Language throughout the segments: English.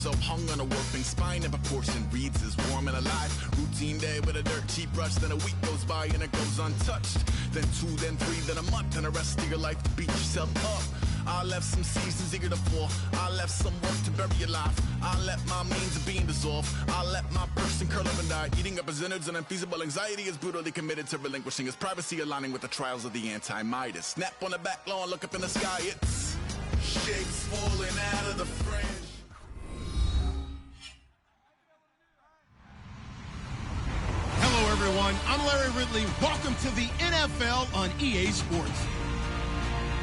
So hung on a warping spine and proportion reads as warm and alive. Routine day with a dirt cheap brush, then a week goes by and it goes untouched. Then 2, then 3, then a month, and the rest of your life to beat yourself up. I left some seasons eager to fall. I left some work to bury your life. I let my means of being dissolved. I let my person curl up and die. Eating up his innards and unfeasible anxiety is brutally committed to relinquishing his privacy, aligning with the trials of the anti-Midas. Snap on the back lawn, look up in the sky, it's shapes falling out of the fringe. Hello, everyone. I'm Larry Ridley. Welcome to the NFL on EA Sports.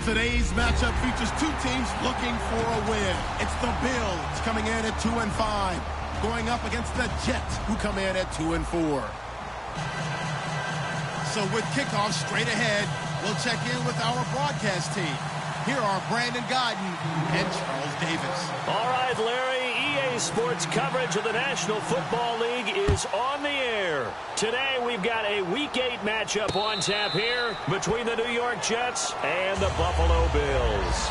Today's matchup features two teams looking for a win. It's the Bills coming in at 2-5, going up against the Jets, who come in at 2-4. So with kickoff straight ahead, we'll check in with our broadcast team. Here are Brandon Godden and Charles Davis. All right, Larry, EA Sports coverage of the National Football League is on the air. Today, we've got a Week 8 matchup on tap here between the New York Jets and the Buffalo Bills.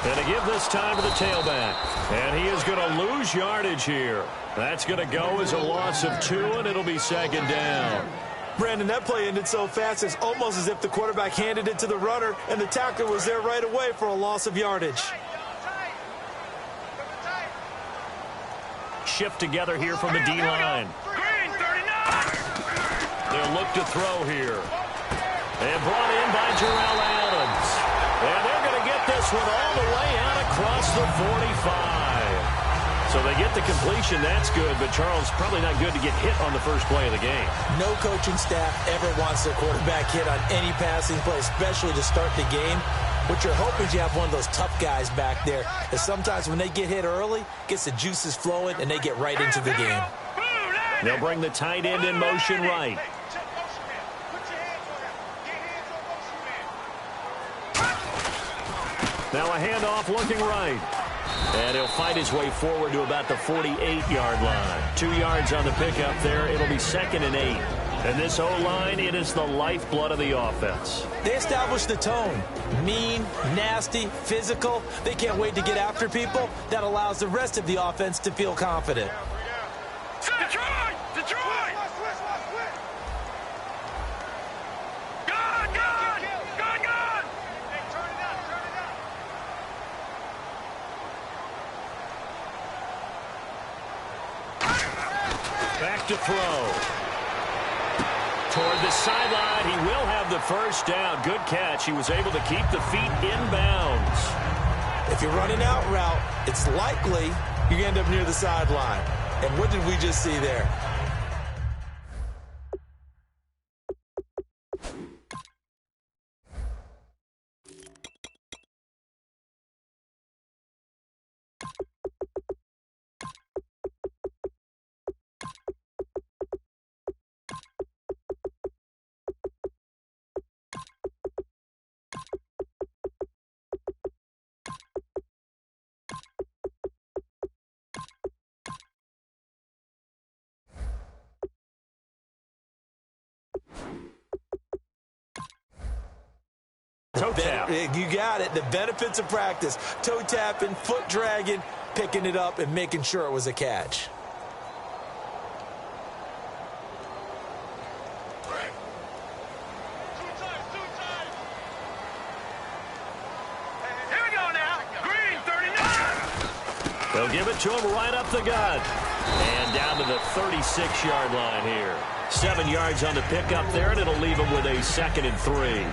And to give this time to the tailback. And he is going to lose yardage here. That's going to go as a loss of 2, and it'll be second down. Brandon, that play ended so fast, it's almost as if the quarterback handed it to the runner, and the tackler was there right away for a loss of yardage. Shift together here from the D-line. They'll look to throw here. And brought in by Jarrell Adams. And they're going to get this one all the way out across the 45. So they get the completion. That's good, but Charles, probably not good to get hit on the first play of the game. No coaching staff ever wants their quarterback hit on any passing play, especially to start the game. What you're hoping is you have one of those tough guys back there, that sometimes when they get hit early, gets the juices flowing, and they get right into the game. They'll bring the tight end in motion right. Now a handoff looking right. And he'll fight his way forward to about the 48-yard line. 2 yards on the pickup there. It'll be 2nd and 8. And this O-line, it is the lifeblood of the offense. They established the tone. Mean, nasty, physical. They can't wait to get after people. That allows the rest of the offense to feel confident. Detroit! Detroit! Gone! Gone! Gone! Gone! Turn it out! Turn it out! Back to throw. Toward the sideline, he will have the first down. Good catch. He was able to keep the feet in bounds. If you're running out route, it's likely you're going to end up near the sideline. And what did we just see there? Toe tap. You got it. The benefits of practice. Toe tapping, foot dragging, picking it up, and making sure it was a catch. Here we go now. Green, 39. They'll give it to him right up the gut. And down to the 36-yard line here. 7 yards on the pickup there, and it'll leave him with a 2nd and 3.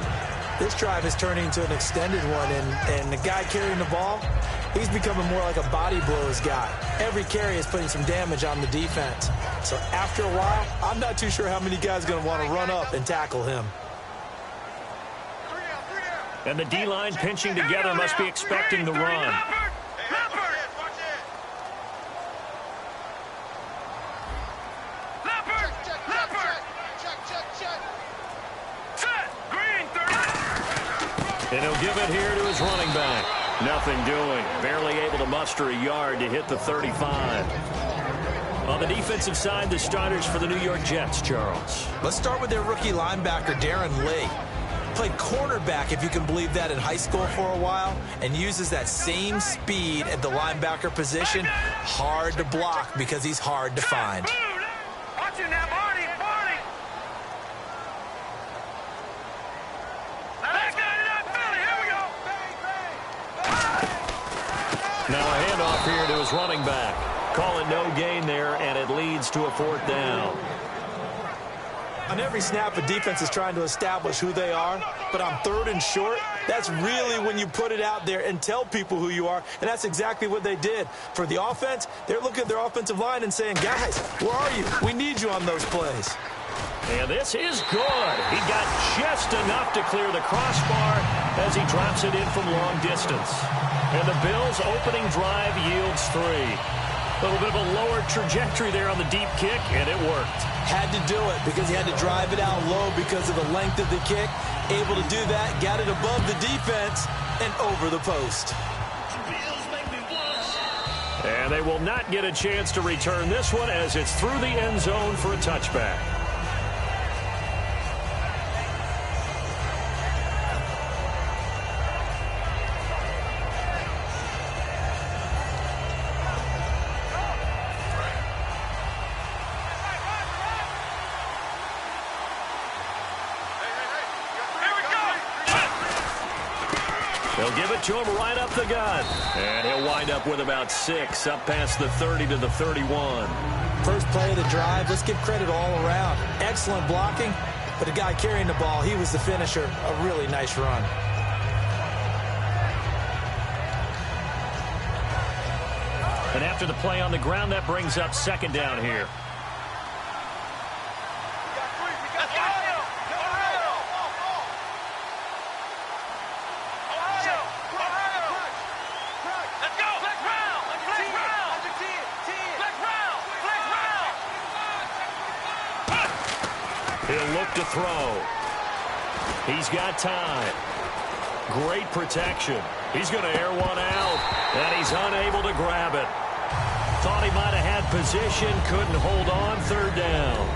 This drive is turning into an extended one, and the guy carrying the ball, he's becoming more like a body blows guy. Every carry is putting some damage on the defense. So after a while, I'm not too sure how many guys are going to want to run up and tackle him. And the D-line pinching together must be expecting the run. And he'll give it here to his running back. Nothing doing. Barely able to muster a yard to hit the 35. On the defensive side, the starters for the New York Jets, Charles. Let's start with their rookie linebacker, Darren Lee. Played cornerback, if you can believe that, in high school for a while, and uses that same speed at the linebacker position. Hard to block because he's hard to find. Watch it now, Barney, Barney. Let's get it up, Philly. Here we go. Now a handoff here to his running back. Call it no gain there, and it leads to a 4th down. On every snap, a defense is trying to establish who they are, but on 3rd and short, that's really when you put it out there and tell people who you are, and that's exactly what they did. For the offense, they're looking at their offensive line and saying, guys, where are you? We need you on those plays. And this is good. He got just enough to clear the crossbar as he drops it in from long distance. And the Bills' opening drive yields 3. A little bit of a lower trajectory there on the deep kick, and it worked. Had to do it because he had to drive it out low because of the length of the kick. Able to do that, got it above the defense and over the post. And they will not get a chance to return this one as it's through the end zone for a touchback. They'll give it to him right up the gut. And he'll wind up with about 6, up past the 30 to the 31. First play of the drive, let's give credit all around. Excellent blocking, but the guy carrying the ball, he was the finisher. A really nice run. And after the play on the ground, that brings up 2nd down here. He'll look to throw. He's got time. Great protection. He's going to air one out, and he's unable to grab it. Thought he might have had position, couldn't hold on. 3rd down.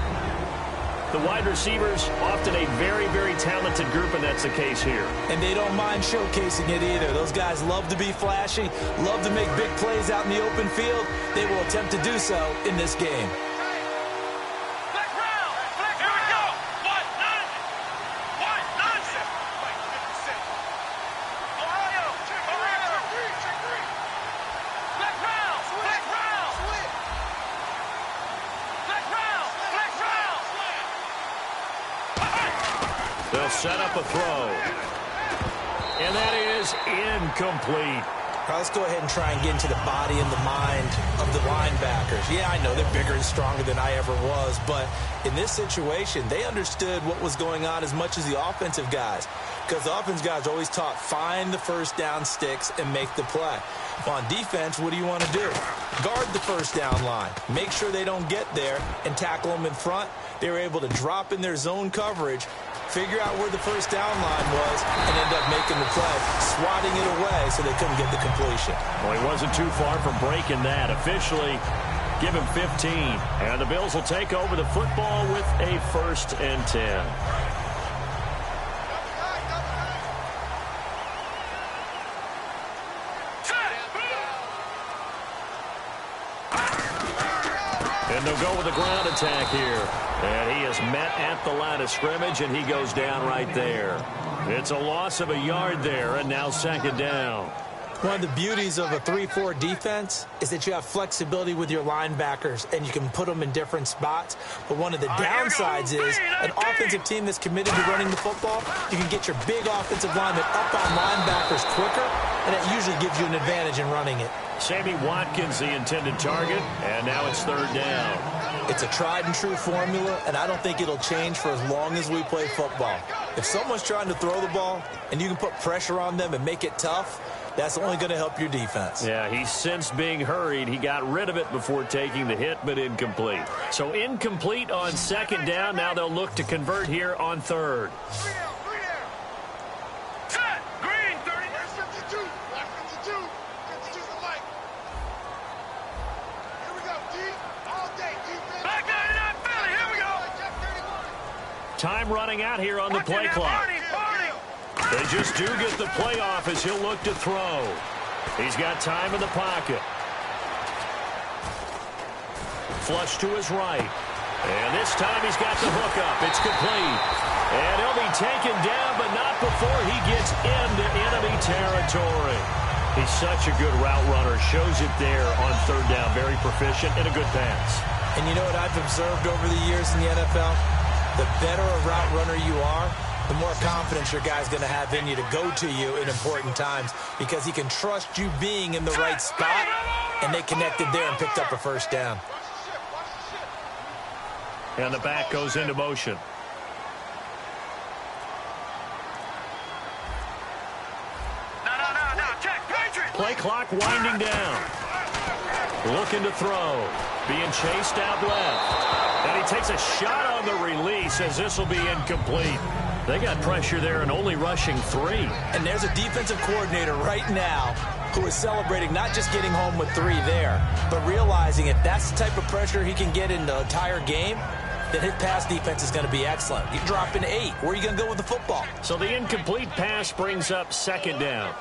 The wide receivers, often a very, very talented group, and that's the case here. And they don't mind showcasing it either. Those guys love to be flashy, love to make big plays out in the open field. They will attempt to do so in this game. They'll set up a throw. And that is incomplete. Now let's go ahead and try and get into the body and the mind of the linebackers. Yeah, I know they're bigger and stronger than I ever was, but in this situation, they understood what was going on as much as the offensive guys. Because the offensive guys are always taught, find the first down sticks and make the play. On defense, what do you want to do? Guard the first down line. Make sure they don't get there and tackle them in front. They were able to drop in their zone coverage, figure out where the first down line was, and end up making the play, swatting it away so they couldn't get the completion. Well, he wasn't too far from breaking that. Officially, give him 15. And the Bills will take over the football with a 1st and 10. And they'll go with a ground attack here. And he is met at the line of scrimmage, and he goes down right there. It's a loss of a yard there, and now 2nd down. One of the beauties of a 3-4 defense is that you have flexibility with your linebackers, and you can put them in different spots. But one of the downsides is an offensive team that's committed to running the football, you can get your big offensive linemen up on linebackers quicker, and that usually gives you an advantage in running it. Sammy Watkins, the intended target, and now it's 3rd down. It's a tried-and-true formula, and I don't think it'll change for as long as we play football. If someone's trying to throw the ball, and you can put pressure on them and make it tough, that's only going to help your defense. Yeah, he sensed being hurried. He got rid of it before taking the hit, but incomplete. So incomplete on 2nd down. Now they'll look to convert here on 3rd. Set, green. time running out here on the play clock. They just do get the play off as he'll look to throw. He's got time in the pocket. Flush to his right. And this time he's got the hook up. It's complete. And he'll be taken down, but not before he gets into enemy territory. He's such a good route runner. Shows it there on third down. Very proficient and a good pass. And you know what I've observed over the years in the NFL? The better a route runner you are, the more confidence your guy's going to have in you to go to you in important times because he can trust you being in the right spot, and they connected there and picked up a first down. And the back goes into motion. Play clock winding down. Looking to throw. Being chased out left. And he takes a shot on the release as this will be incomplete. They got pressure there and only rushing 3. And there's a defensive coordinator right now who is celebrating not just getting home with 3 there, but realizing if that's the type of pressure he can get in the entire game, then his pass defense is going to be excellent. You drop in 8. Where are you going to go with the football? So the incomplete pass brings up second down.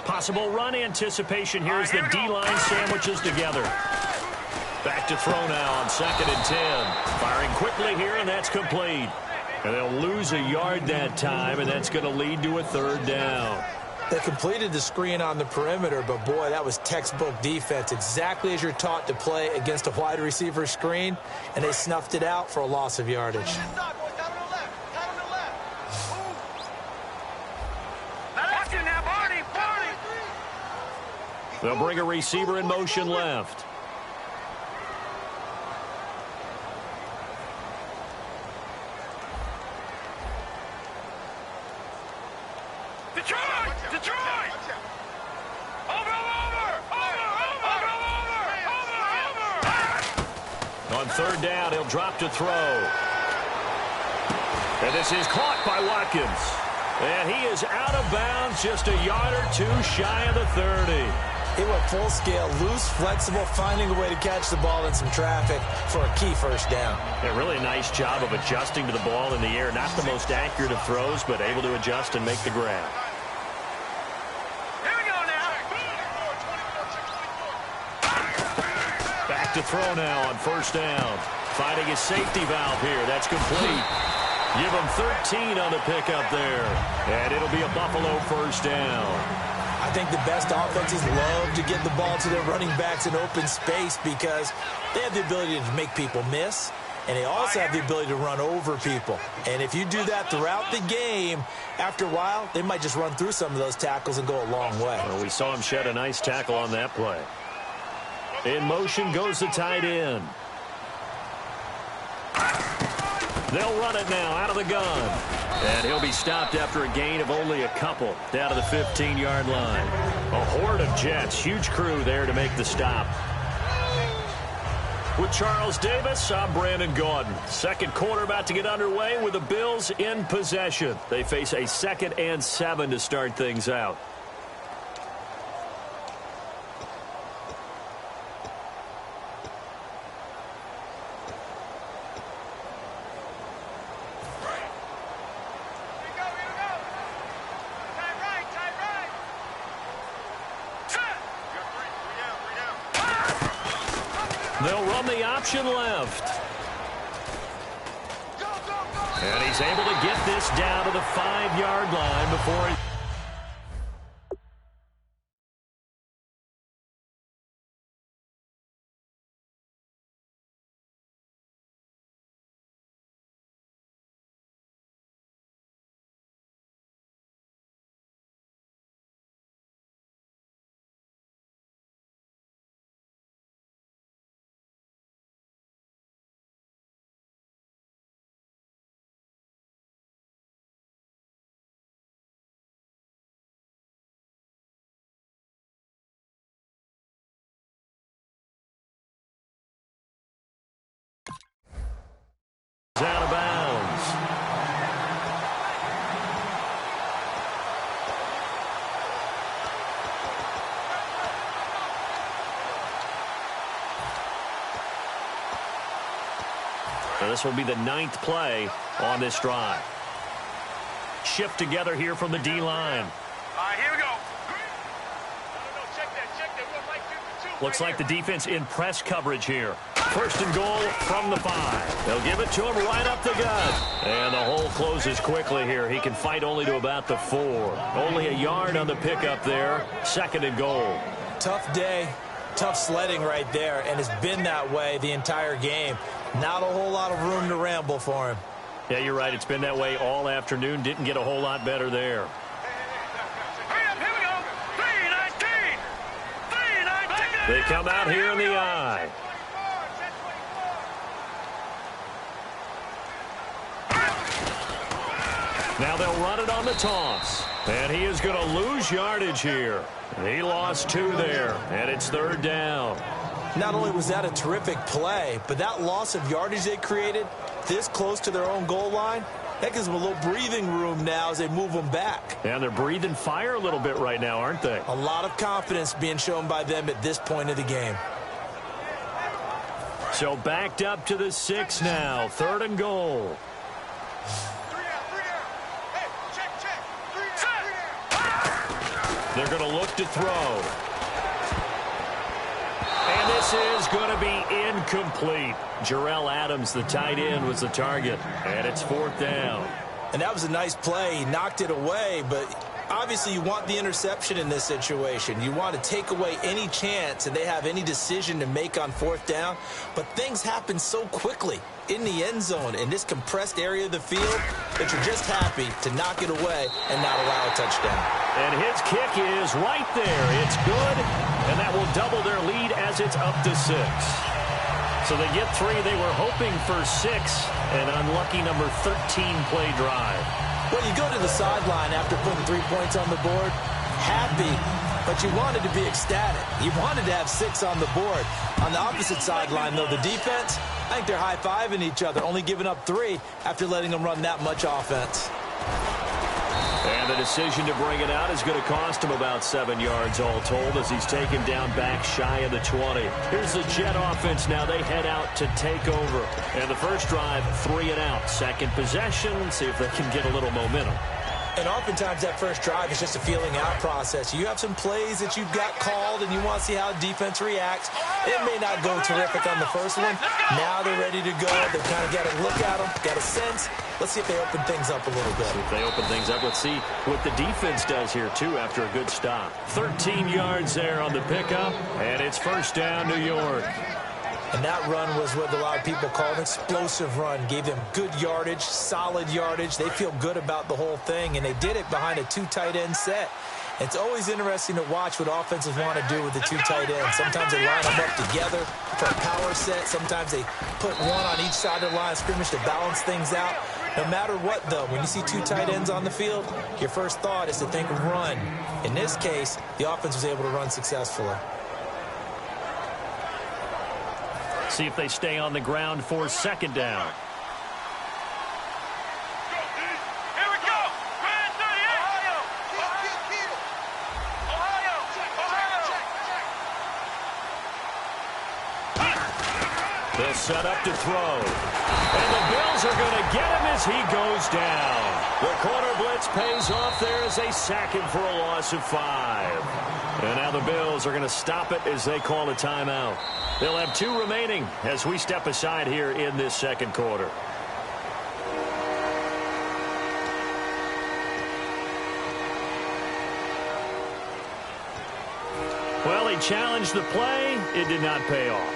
Possible run anticipation here as the D-line sandwiches together. Back to throw now on 2nd and 10. Firing quickly here, and that's complete. And they'll lose a yard that time, and that's going to lead to a third down. They completed the screen on the perimeter, but boy, that was textbook defense. Exactly as you're taught to play against a wide receiver screen, and they snuffed it out for a loss of yardage. They'll bring a receiver in motion left. Detroit! Over! On third down, he'll drop to throw. And this is caught by Watkins. And he is out of bounds, just a yard or 2 shy of the 30. He went full scale, loose, flexible, finding a way to catch the ball in some traffic for a key first down. Yeah, really nice job of adjusting to the ball in the air. Not the most accurate of throws, but able to adjust and make the grab. Here we go now. Back to throw now on first down. Finding his safety valve here. That's complete. Give him 13 on the pickup there. And it'll be a Buffalo first down. I think the best offenses love to get the ball to their running backs in open space because they have the ability to make people miss, and they also have the ability to run over people. And if you do that throughout the game, after a while, they might just run through some of those tackles and go a long way. Well, we saw him shed a nice tackle on that play. In motion goes the tight end. They'll run it now out of the gun. And he'll be stopped after a gain of only a couple down to the 15-yard line. A horde of Jets. Huge crew there to make the stop. With Charles Davis, I'm Brandon Gaudin. Second quarter about to get underway with the Bills in possession. They face a 2nd and 7 to start things out. They'll run the option left. And he's able to get this down to the 5-yard line before he... This will be the 9th play on this drive. Shift together here from the D-line. All right, here we go. Check that. Looks like the defense in press coverage here. 1st and goal from the 5. They'll give it to him right up the gut. And the hole closes quickly here. He can fight only to about the 4. Only a yard on the pickup there. 2nd and goal. Tough day, tough sledding right there, and it's been that way the entire game. Not a whole lot of room to ramble for him. Yeah, you're right. It's been that way all afternoon. Didn't get a whole lot better there. Here we go. 3-19. 3-19. They come out here in the eye. Now they'll run it on the toss. And he is going to lose yardage here. He lost 2 there, and it's 3rd down. Not only was that a terrific play, but that loss of yardage they created this close to their own goal line, that gives them a little breathing room now as they move them back. And they're breathing fire a little bit right now, aren't they? A lot of confidence being shown by them at this point of the game. So backed up to the 6 now. 3rd and goal. They're going to look to throw. And this is going to be incomplete. Jarrell Adams, the tight end, was the target. And it's 4th down. And that was a nice play. He knocked it away, but obviously you want the interception in this situation. You want to take away any chance and they have any decision to make on 4th down. But things happen so quickly in the end zone in this compressed area of the field that you're just happy to knock it away and not allow a touchdown. And his kick is right there. It's good, and that will double their lead as it's up to 6. So they get 3. They were hoping for 6. An unlucky number 13 play drive. Well, you go to the sideline after putting 3 points on the board, happy, but you wanted to be ecstatic. You wanted to have 6 on the board. On the opposite sideline, though, the defense, I think they're high-fiving each other, only giving up 3 after letting them run that much offense. And the decision to bring it out is going to cost him about 7 yards all told as he's taken down back shy of the 20. Here's the Jet offense now. They head out to take over. And the first drive, 3 and out. Second possession, see if they can get a little momentum. And oftentimes that first drive is just a feeling out process. You have some plays that you've got called and you want to see how defense reacts. It may not go terrific on the first one. Now they're ready to go. They've kind of got to look at them, got a sense. Let's see if they open things up a little bit. See if they open things up. Let's see what the defense does here, too, after a good stop. 13 yards there on the pickup, and it's 1st down, New York. And that run was what a lot of people call an explosive run. Gave them good yardage, solid yardage. They feel good about the whole thing, and they did it behind a 2 tight end set. It's always interesting to watch what offenses want to do with the 2 tight ends. Sometimes they line them up together for a power set. Sometimes they put one on each side of the line of scrimmage to balance things out. No matter what, though, when you see 2 tight ends on the field, your first thought is to think run. In this case, the offense was able to run successfully. See if they stay on the ground for 2nd down. Here we go. Grand 38. Ohio. They'll set up to throw. And the Bills are going to get him as he goes down. The corner blitz pays off there as they sack him for a loss of 5. And now the Bills are going to stop it as they call a timeout. They'll have 2 remaining as we step aside here in this 2nd quarter. Well, he challenged the play. It did not pay off.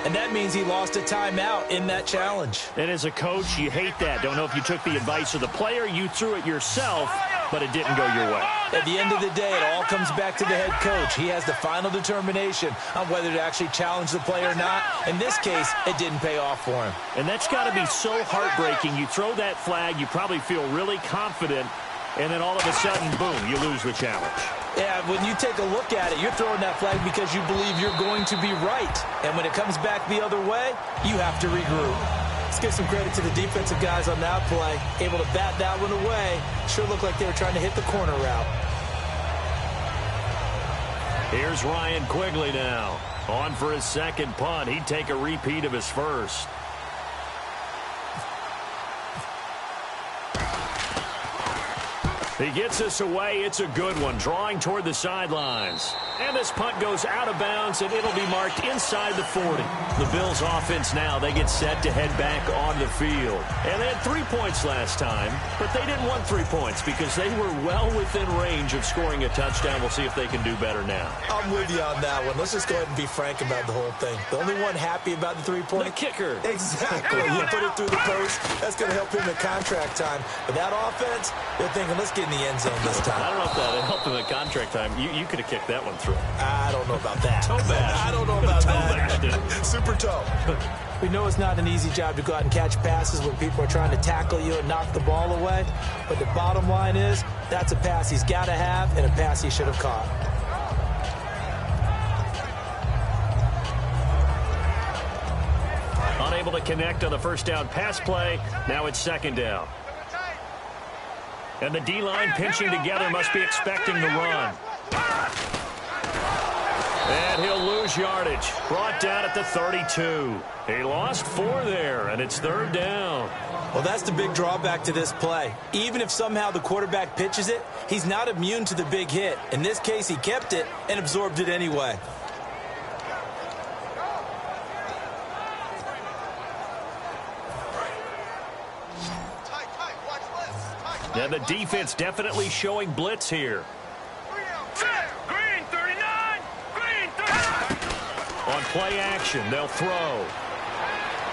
And that means he lost a timeout in that challenge. And as a coach, you hate that. Don't know if you took the advice of the player, you threw it yourself, but it didn't go your way. At the end of the day, it all comes back to the head coach. He has the final determination on whether to actually challenge the play or not. In this case, it didn't pay off for him. And that's got to be so heartbreaking. You throw that flag, you probably feel really confident, and then all of a sudden, boom, you lose the challenge. Yeah, when you take a look at it, you're throwing that flag because you believe you're going to be right. And when it comes back the other way, you have to regroup. Let's give some credit to the defensive guys on that play. Able to bat that one away. Sure looked like they were trying to hit the corner route. Here's Ryan Quigley now. On for his 2nd punt. He'd take a repeat of his first. He gets this away. It's a good one, drawing toward the sidelines. And this punt goes out of bounds, and it'll be marked inside the 40. The Bills' offense now, they get set to head back on the field. And they had 3 points last time, but they didn't want 3 points because they were well within range of scoring a touchdown. We'll see if they can do better now. I'm with you on that one. Let's just go ahead and be frank about the whole thing. The only one happy about the 3-point? The kicker. Exactly. You put it through the post. That's going to help him in contract time. But that offense, they're thinking, let's get in the end zone this time. I don't know if that helped him in contract time. You could have kicked that one through. I don't know about that. Toe bash. I don't know about that. Bashed Super toe. We know it's not an easy job to go out and catch passes when people are trying to tackle you and knock the ball away. But the bottom line is, that's a pass he's got to have and a pass he should have caught. Unable to connect on the first down pass play. Now it's second down. And the D-line pinching together must be expecting the run. And he'll lose yardage. Brought down at the 32. He lost 4 there, and it's third down. Well, that's the big drawback to this play. Even if somehow the quarterback pitches it, he's not immune to the big hit. In this case, he kept it and absorbed it anyway. And the defense definitely showing blitz here. Green 39! Green 39! On play action, they'll throw.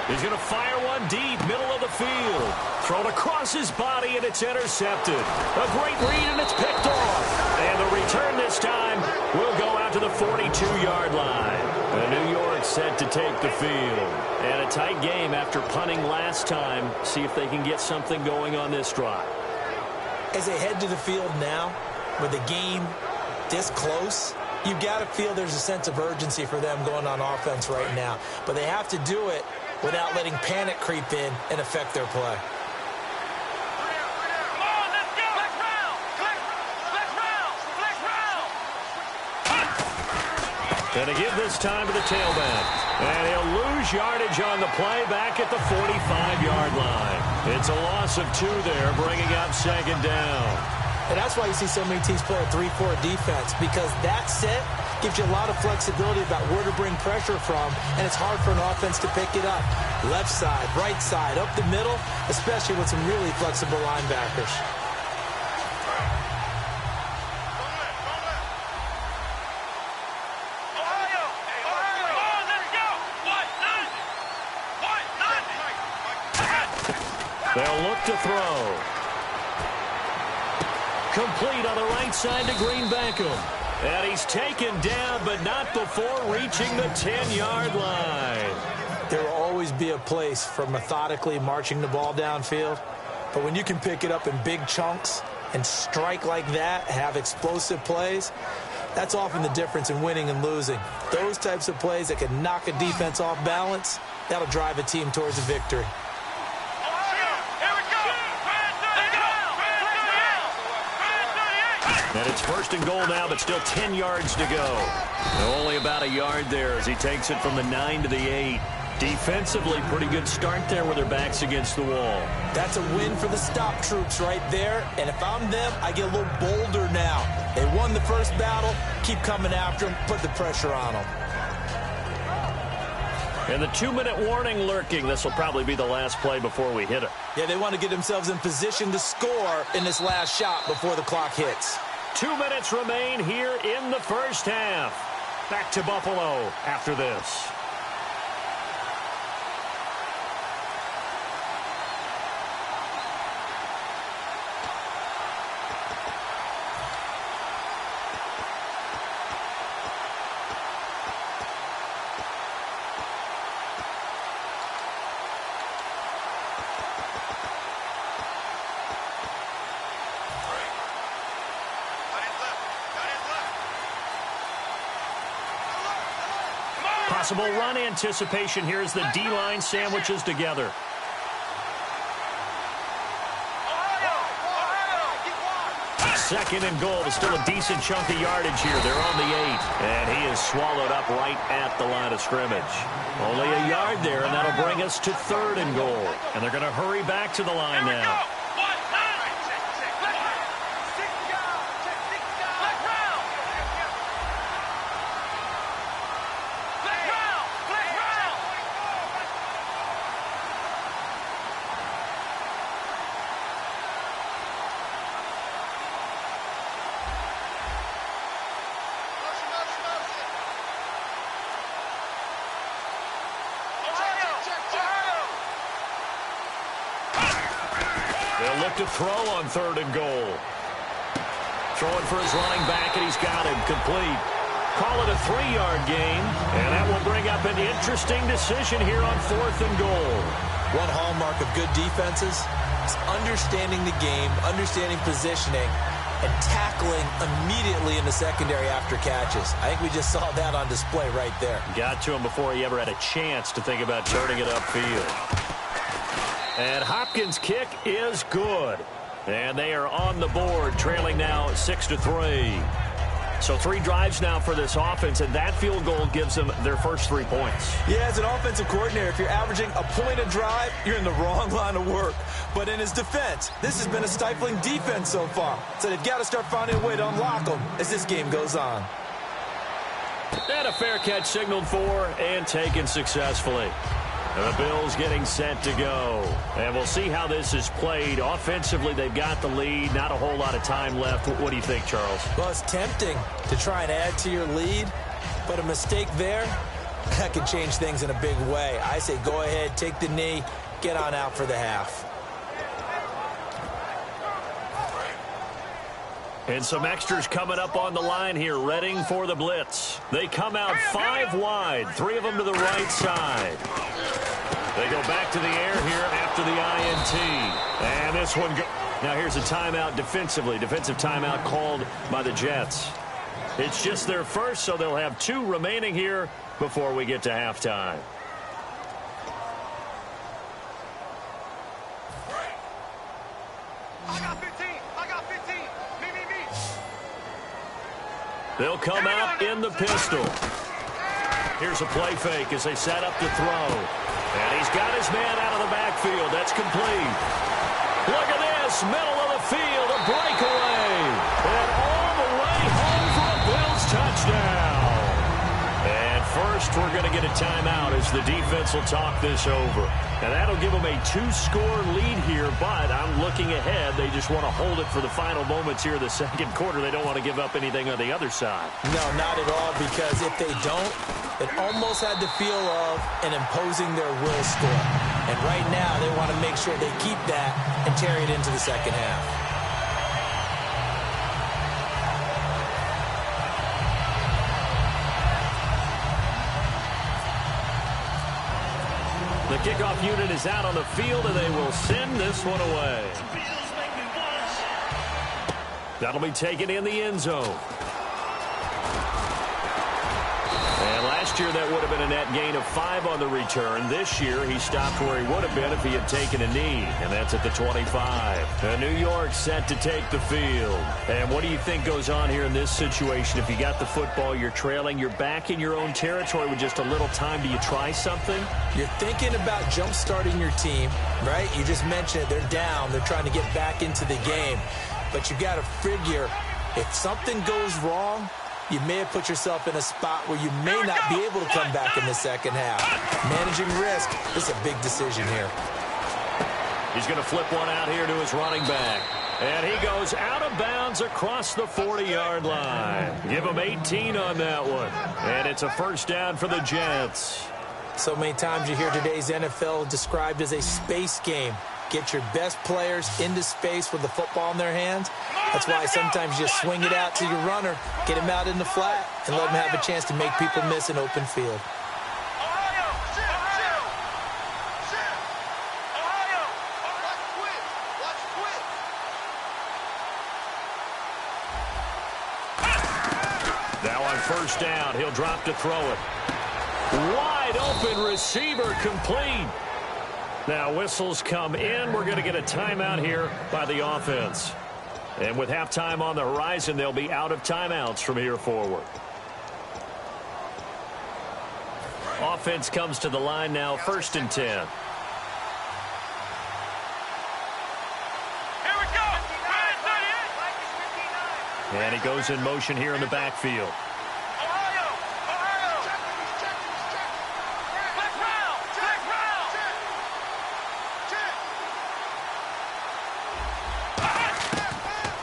He's going to fire one deep, middle of the field. Thrown across his body, and it's intercepted. A great read, and it's picked off. And the return this time will go out to the 42-yard line. And New York set to take the field. And a tight game after punting last time. See if they can get something going on this drive. As they head to the field now, with the game this close, you've got to feel there's a sense of urgency for them going on offense right now. But they have to do it without letting panic creep in and affect their play. Come on, let's go! Flex round! Flex round! And to give this time to the tailback. And he'll lose yardage on the play back at the 45-yard line. It's a loss of 2 there, bringing up second down. And that's why you see so many teams play a 3-4 defense, because that set gives you a lot of flexibility about where to bring pressure from, and it's hard for an offense to pick it up. Left side, right side, up the middle, especially with some really flexible linebackers. They'll look to throw. Complete on the right side to Green Beckham. And he's taken down, but not before reaching the 10-yard line. There will always be a place for methodically marching the ball downfield. But when you can pick it up in big chunks and strike like that, have explosive plays, that's often the difference in winning and losing. Those types of plays that can knock a defense off balance, that'll drive a team towards a victory. And it's first and goal now, but still 10 yards to go. And only about a yard there as he takes it from the 9 to the 8. Defensively, pretty good start there with their backs against the wall. That's a win for the stop troops right there. And if I'm them, I get a little bolder now. They won the first battle. Keep coming after them. Put the pressure on them. And the 2-minute warning lurking. This will probably be the last play before we hit it. Yeah, they want to get themselves in position to score in this last shot before the clock hits. 2 minutes remain here in the first half. Back to Buffalo after this. Possible run anticipation here as the D-line sandwiches together. Second and goal. There's still a decent chunk of yardage here. They're on the 8. And he is swallowed up right at the line of scrimmage. Only a yard there, and that'll bring us to third and goal. And they're going to hurry back to the line now. They'll look to throw on 3rd and goal. Throwing for his running back, and he's got him complete. Call it a 3-yard gain, and that will bring up an interesting decision here on 4th and goal. One hallmark of good defenses is understanding the game, understanding positioning, and tackling immediately in the secondary after catches. I think we just saw that on display right there. Got to him before he ever had a chance to think about turning it upfield. And Hopkins' kick is good. And they are on the board, trailing now 6-3. So 3 drives now for this offense, and that field goal gives them their first 3 points. Yeah, as an offensive coordinator, if you're averaging a point a drive, you're in the wrong line of work. But in his defense, this has been a stifling defense so far. So they've got to start finding a way to unlock them as this game goes on. And a fair catch signaled for and taken successfully. And the Bills getting set to go. And we'll see how this is played. Offensively, they've got the lead. Not a whole lot of time left. What do you think, Charles? Well, it's tempting to try and add to your lead, but a mistake there, that could change things in a big way. I say go ahead, take the knee, get on out for the half. And some extras coming up on the line here, readying for the blitz. They come out 5 wide, 3 of them to the right side. They go back to the air here after the INT. And this one now here's a timeout defensively. Defensive timeout called by the Jets. It's just their first, so they'll have 2 remaining here before we get to halftime. I got 15. I got 15. Me. They'll come out in the pistol. Here's a play fake as they set up to throw. And he's got his man out of the backfield. That's complete. Look at this. Middle of the field. A breakaway. And all the way home for a Bills touchdown. And first, we're going to get a timeout as the defense will talk this over. And that'll give them a 2-score lead here, but I'm looking ahead. They just want to hold it for the final moments here in the second quarter. They don't want to give up anything on the other side. No, not at all, because if they don't, it almost had the feel of an imposing their will score. And right now, they want to make sure they keep that and carry it into the second half. The kickoff unit is out on the field, and they will send this one away. That'll be taken in the end zone. And last year, that would have been a net gain of 5 on the return. This year, he stopped where he would have been if he had taken a knee, and that's at the 25. And New York set to take the field. And what do you think goes on here in this situation? If you got the football, you're trailing, you're back in your own territory with just a little time. Do you try something? You're thinking about jump-starting your team, right? You just mentioned it. They're down. They're trying to get back into the game. But you got to figure, if something goes wrong, you may have put yourself in a spot where you may not be able to come back in the second half. Managing risk is a big decision here. He's going to flip one out here to his running back. And he goes out of bounds across the 40-yard line. Give him 18 on that one. And it's a first down for the Jets. So many times you hear today's NFL described as a space game. Get your best players into space with the football in their hands. That's why sometimes you just swing it out to your runner, get him out in the flat, and let him have a chance to make people miss an open field. Now on first down, he'll drop to throw it. Wide open receiver complete. Now whistles come in. We're going to get a timeout here by the offense. And with halftime on the horizon, they'll be out of timeouts from here forward. Offense comes to the line now, 1st and 10. Here we go. And he goes in motion here in the backfield.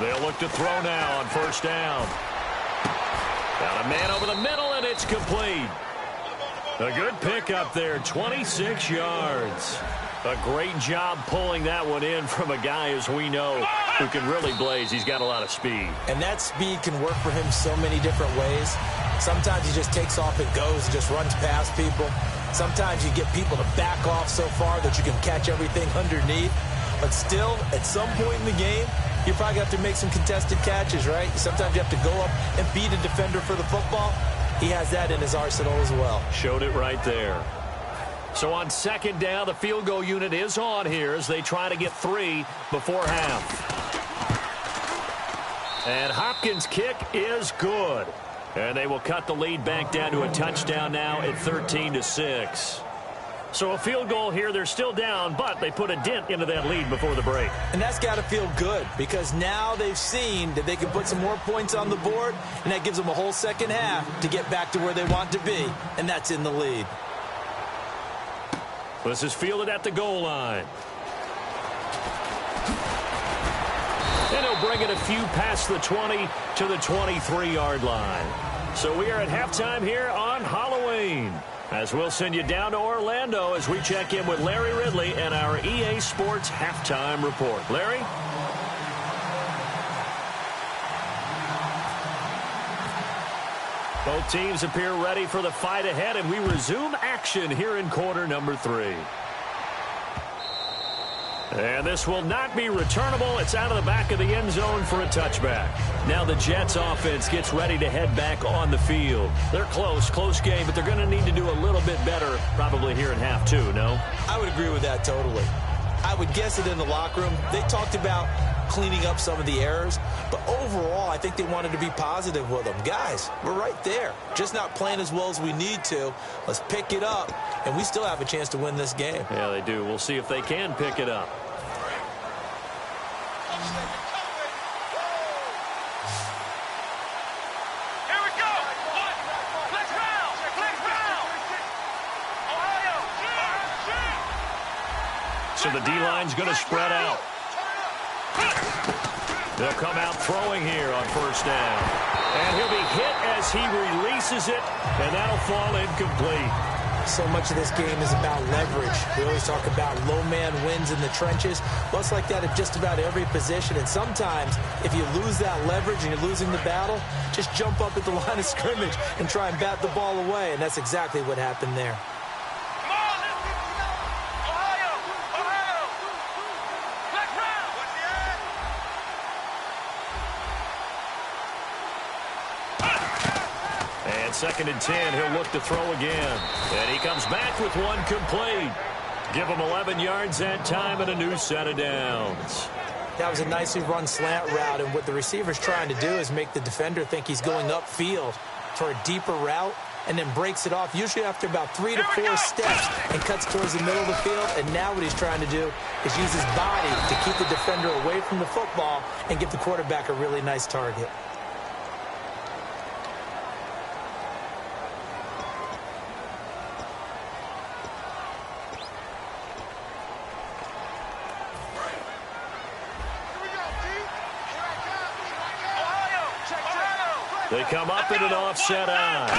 They'll look to throw now on first down. Got a man over the middle, and it's complete. A good pickup there, 26 yards. A great job pulling that one in from a guy, as we know, who can really blaze. He's got a lot of speed. And that speed can work for him so many different ways. Sometimes he just takes off and goes and just runs past people. Sometimes you get people to back off so far that you can catch everything underneath. But still, at some point in the game, you probably have to make some contested catches, right? Sometimes you have to go up and beat a defender for the football. He has that in his arsenal as well. Showed it right there. So on second down, the field goal unit is on here as they try to get 3 before half. And Hopkins' kick is good. And they will cut the lead back down to a touchdown now at 13-6. So a field goal here, they're still down, but they put a dent into that lead before the break. And that's got to feel good because now they've seen that they can put some more points on the board, and that gives them a whole second half to get back to where they want to be, and that's in the lead. This is fielded at the goal line. And he'll bring it a few past the 20 to the 23-yard line. So we are at halftime here on Halloween, as we'll send you down to Orlando as we check in with Larry Ridley and our EA Sports Halftime Report. Larry? Both teams appear ready for the fight ahead, and we resume action here in quarter number 3. And this will not be returnable. It's out of the back of the end zone for a touchback. Now the Jets offense gets ready to head back on the field. They're close game, but they're going to need to do a little bit better probably here in half 2, no? I would agree with that totally. I would guess it in the locker room. They talked about cleaning up some of the errors, but overall, I think they wanted to be positive with them. Guys, we're right there. Just not playing as well as we need to. Let's pick it up, and we still have a chance to win this game. Yeah, they do. We'll see if they can pick it up. Here we go. Flex round. Ohio. So the D-line's going to spread out. They'll come out throwing here on first down. And he'll be hit as he releases it, and that'll fall incomplete. So much of this game is about leverage. We always talk about low man wins in the trenches. Well, it's like that at just about every position. And sometimes, if you lose that leverage and you're losing the battle, just jump up at the line of scrimmage and try and bat the ball away. And that's exactly what happened there. Second and 10, he'll look to throw again. And he comes back with one complete. Give him 11 yards that time and a new set of downs. That was a nicely run slant route, and what the receiver's trying to do is make the defender think he's going upfield for a deeper route and then breaks it off, usually after about 3 to 4 steps, and cuts towards the middle of the field. And now what he's trying to do is use his body to keep the defender away from the football and give the quarterback a really nice target. They come up in an offset eye.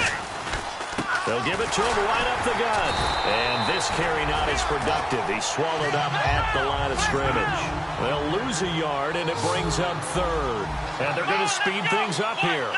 They'll give it to him right up the gut. And this carry not as productive. He's swallowed up at the line of scrimmage. They'll lose a yard, and it brings up third. And they're going to speed things up here.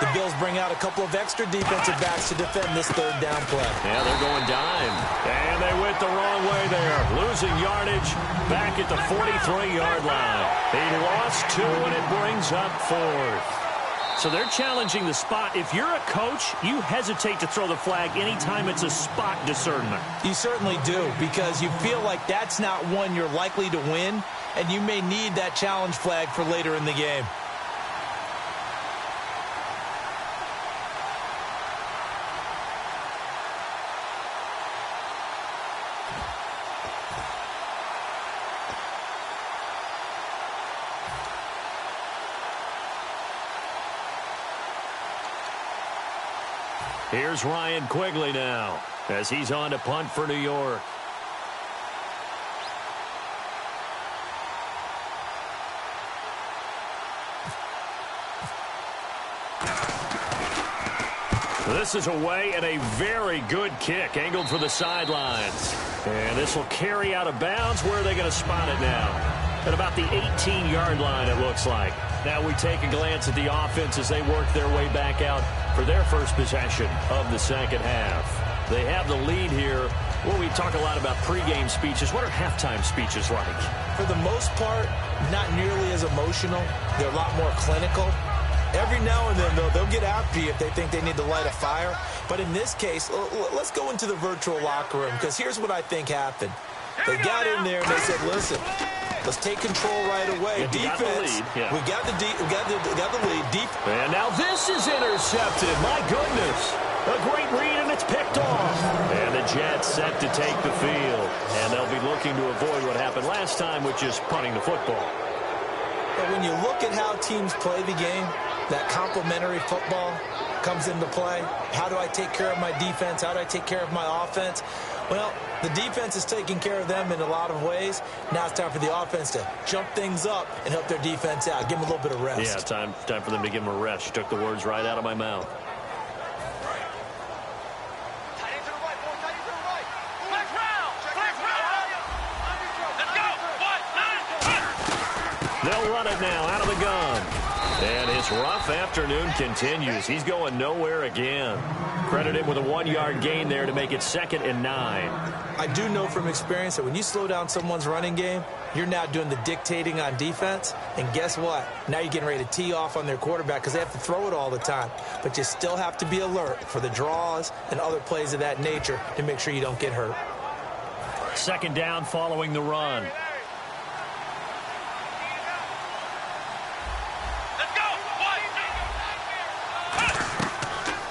The Bills bring out a couple of extra defensive backs to defend this third down play. Yeah, they're going dime. And they went the wrong way there. Losing yardage back at the 43-yard line. He lost 2, and it brings up 4th. So they're challenging the spot. If you're a coach, you hesitate to throw the flag anytime it's a spot discernment. You certainly do, because you feel like that's not one you're likely to win, and you may need that challenge flag for later in the game. Here's Ryan Quigley now as he's on to punt for New York. Misses away, and a very good kick angled for the sidelines. And this will carry out of bounds. Where are they going to spot it now? At about the 18-yard line, it looks like. Now we take a glance at the offense as they work their way back out for their first possession of the second half. They have the lead here. Well, we talk a lot about pregame speeches. What are halftime speeches like? For the most part, not nearly as emotional. They're a lot more clinical. Every now and then, though, they'll get after you if they think they need to light a fire. But in this case, let's go into the virtual locker room, because here's what I think happened. They got in there and they said, listen, let's take control right away. Defense, we got the lead. And now this is intercepted. My goodness. A great read, and it's picked off. And the Jets set to take the field. And they'll be looking to avoid what happened last time, which is punting the football. But when you look at how teams play the game, that complementary football comes into play. How do I take care of my defense? How do I take care of my offense? Well, the defense is taking care of them in a lot of ways. Now it's time for the offense to jump things up and help their defense out. Give them a little bit of rest. Yeah, time for them to give them a rest. You took the words right out of my mouth. They'll run it now out of the gun. And his rough afternoon continues. He's going nowhere again. Credit him with a 1-yard gain there to make it 2nd and 9. I do know from experience that when you slow down someone's running game, you're now doing the dictating on defense. And guess what? Now you're getting ready to tee off on their quarterback because they have to throw it all the time. But you still have to be alert for the draws and other plays of that nature to make sure you don't get hurt. 2nd down following the run.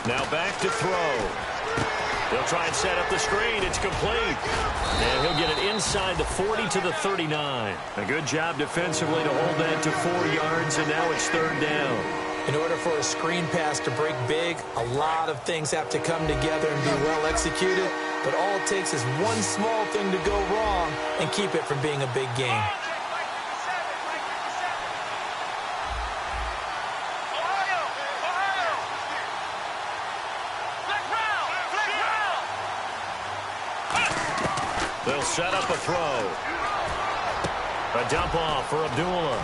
Now back to throw. They'll try and set up the screen. It's complete. And he'll get it inside the 40 to the 39. A good job defensively to hold that to 4 yards, and now it's 3rd down. In order for a screen pass to break big, a lot of things have to come together and be well executed. But all it takes is one small thing to go wrong and keep it from being a big game. They'll set up a throw. A dump off for Abdullah.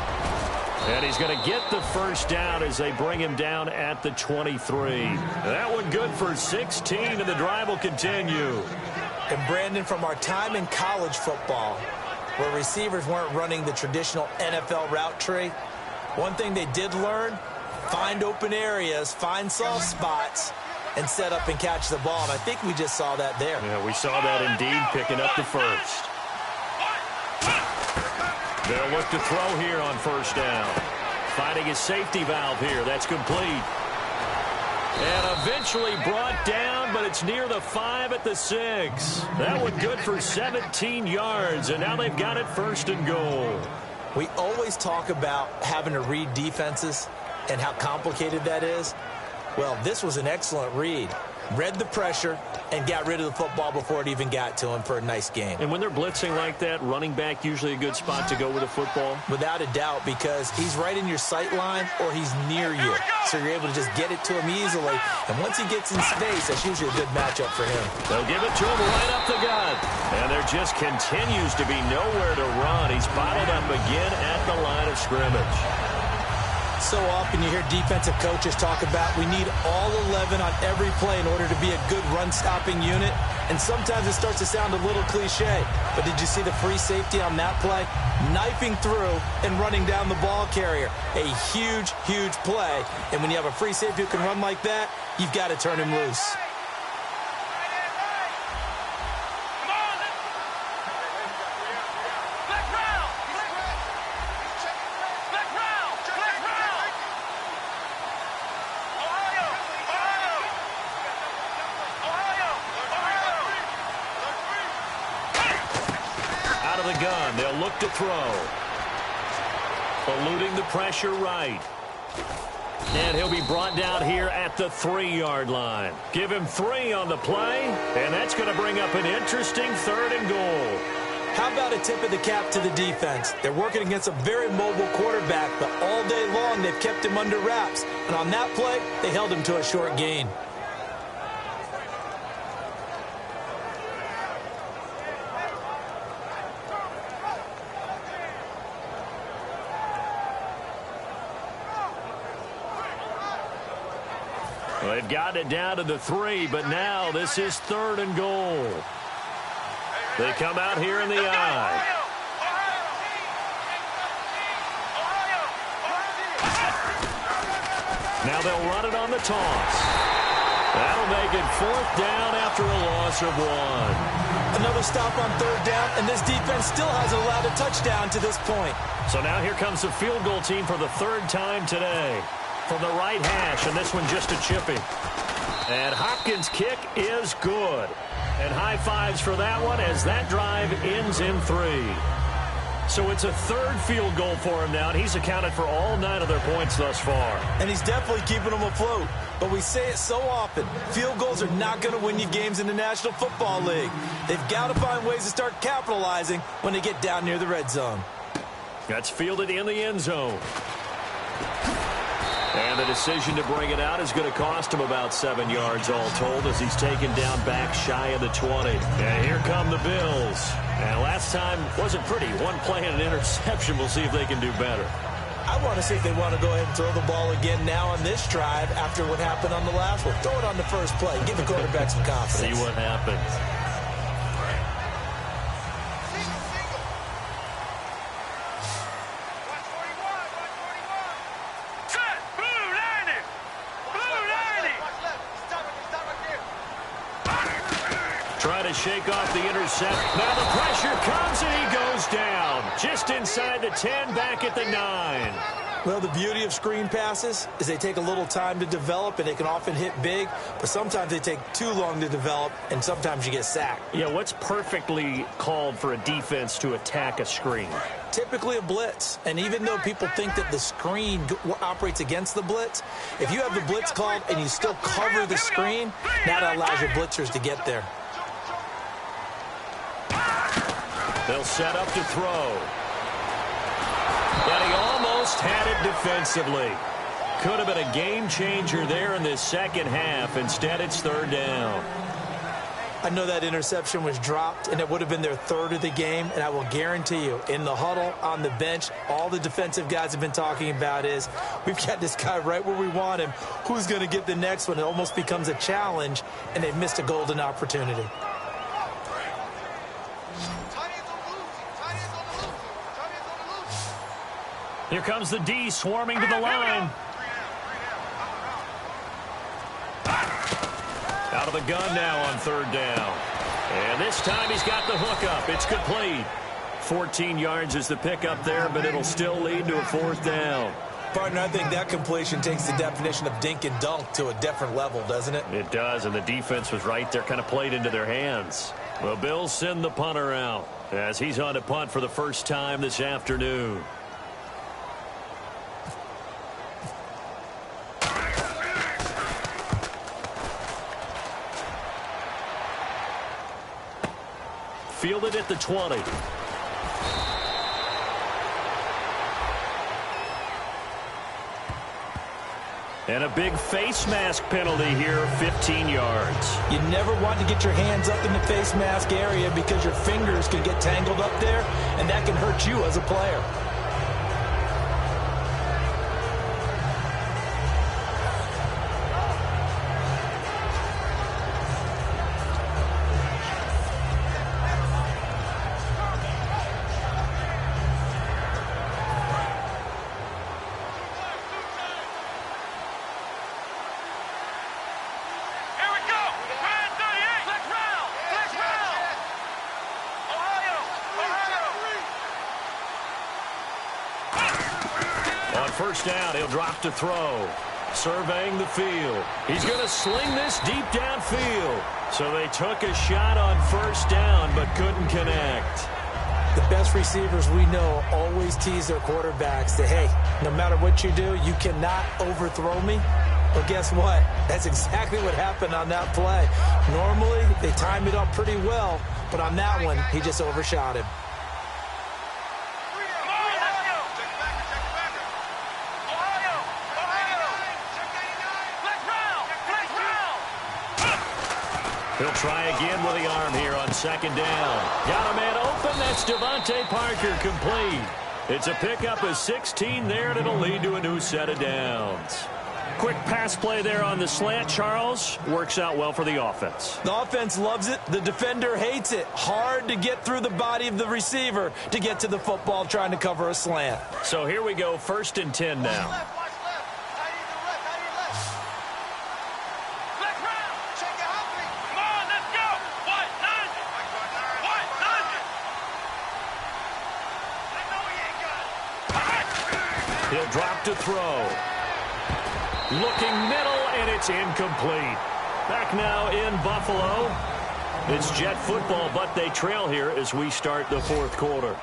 And he's going to get the first down as they bring him down at the 23. That one good for 16, and the drive will continue. And Brandon, from our time in college football, where receivers weren't running the traditional NFL route tree, one thing they did learn, find open areas, find soft spots, and set up and catch the ball. And I think we just saw that there. Yeah, we saw that indeed, picking up the first. They'll look to throw here on 1st down. Finding his safety valve here. That's complete. And eventually brought down, but it's near the 5 at the 6. That one good for 17 yards, and now they've got it 1st and goal. We always talk about having to read defenses and how complicated that is. Well, this was an excellent read. Read the pressure and got rid of the football before it even got to him for a nice game. And when they're blitzing like that, running back usually a good spot to go with a football? Without a doubt, because he's right in your sight line or he's near you. So you're able to just get it to him easily. And once he gets in space, that's usually a good matchup for him. They'll give it to him right up the gut. And there just continues to be nowhere to run. He's bottled up again at the line of scrimmage. So often you hear defensive coaches talk about we need all 11 on every play in order to be a good run-stopping unit. And sometimes it starts to sound a little cliche. But did you see the free safety on that play? Knifing through and running down the ball carrier. A huge, huge play. And when you have a free safety who can run like that, you've got to turn him loose. They'll look to throw. Eluding the pressure right. And he'll be brought down here at the 3-yard line. Give him 3 on the play, and that's going to bring up an interesting 3rd and goal. How about a tip of the cap to the defense? They're working against a very mobile quarterback, but all day long they've kept him under wraps. And on that play, they held him to a short gain. Well, they've gotten it down to the 3, but now this is 3rd and goal. They come out here in the I. Now they'll run it on the toss. That'll make it 4th down after a loss of 1. Another stop on 3rd down, and this defense still hasn't allowed a touchdown to this point. So now here comes the field goal team for the 3rd time today. From the right hash, and this one just a chipping. And Hopkins' kick is good. And high fives for that one as that drive ends in 3. So it's a 3rd field goal for him now, and he's accounted for all 9 of their points thus far. And he's definitely keeping them afloat. But we say it so often, field goals are not going to win you games in the National Football League. They've got to find ways to start capitalizing when they get down near the red zone. That's fielded in the end zone. And the decision to bring it out is going to cost him about 7 yards all told as he's taken down back shy of the 20. And here come the Bills. And last time wasn't pretty. One play and an interception. We'll see if they can do better. I want to see if they want to go ahead and throw the ball again now on this drive after what happened on the last one. Throw it on the first play. Give the quarterback some confidence. See what happens. Try to shake off the intercept. Now the pressure comes and he goes down. Just inside the 10, back at the 9. Well, the beauty of screen passes is they take a little time to develop, and they can often hit big, but sometimes they take too long to develop, and sometimes you get sacked. Yeah, what's perfectly called for a defense to attack a screen? Typically a blitz, and even though people think that the screen operates against the blitz, if you have the blitz called and you still cover the screen, now that allows your blitzers to get there. They'll set up to throw. But he almost had it defensively. Could have been a game changer there in this second half. Instead, it's 3rd down. I know that interception was dropped, and it would have been their 3rd of the game, and I will guarantee you, in the huddle, on the bench, all the defensive guys have been talking about is, we've got this guy right where we want him. Who's going to get the next one? It almost becomes a challenge, and they've missed a golden opportunity. Here comes the D swarming to the line. Out of the gun now on 3rd down. And this time he's got the hook up. It's complete. 14 yards is the pickup there, but it'll still lead to a 4th down. Partner, I think that completion takes the definition of dink and dunk to a different level, doesn't it? It does, and the defense was right there, kind of played into their hands. The Bills send the punter out as he's on to punt for the first time this afternoon. Fielded at the 20. And a big face mask penalty here, 15 yards. You never want to get your hands up in the face mask area because your fingers can get tangled up there, and that can hurt you as a player. First down, he'll drop to throw. Surveying the field. He's going to sling this deep downfield. So they took a shot on 1st down, but couldn't connect. The best receivers we know always tease their quarterbacks that, hey, no matter what you do, you cannot overthrow me. Well, guess what? That's exactly what happened on that play. Normally, they time it up pretty well, but on that one, he just overshot him. He'll try again with the arm here on 2nd down. Got a man open. That's Devontae Parker complete. It's a pickup of 16 there, and it'll lead to a new set of downs. Quick pass play there on the slant, Charles. Works out well for the offense. The offense loves it. The defender hates it. Hard to get through the body of the receiver to get to the football trying to cover a slant. So here we go, 1st and 10 now. He'll drop to throw. Looking middle, and it's incomplete. Back now in Buffalo. It's Jet football, but they trail here as we start the 4th quarter.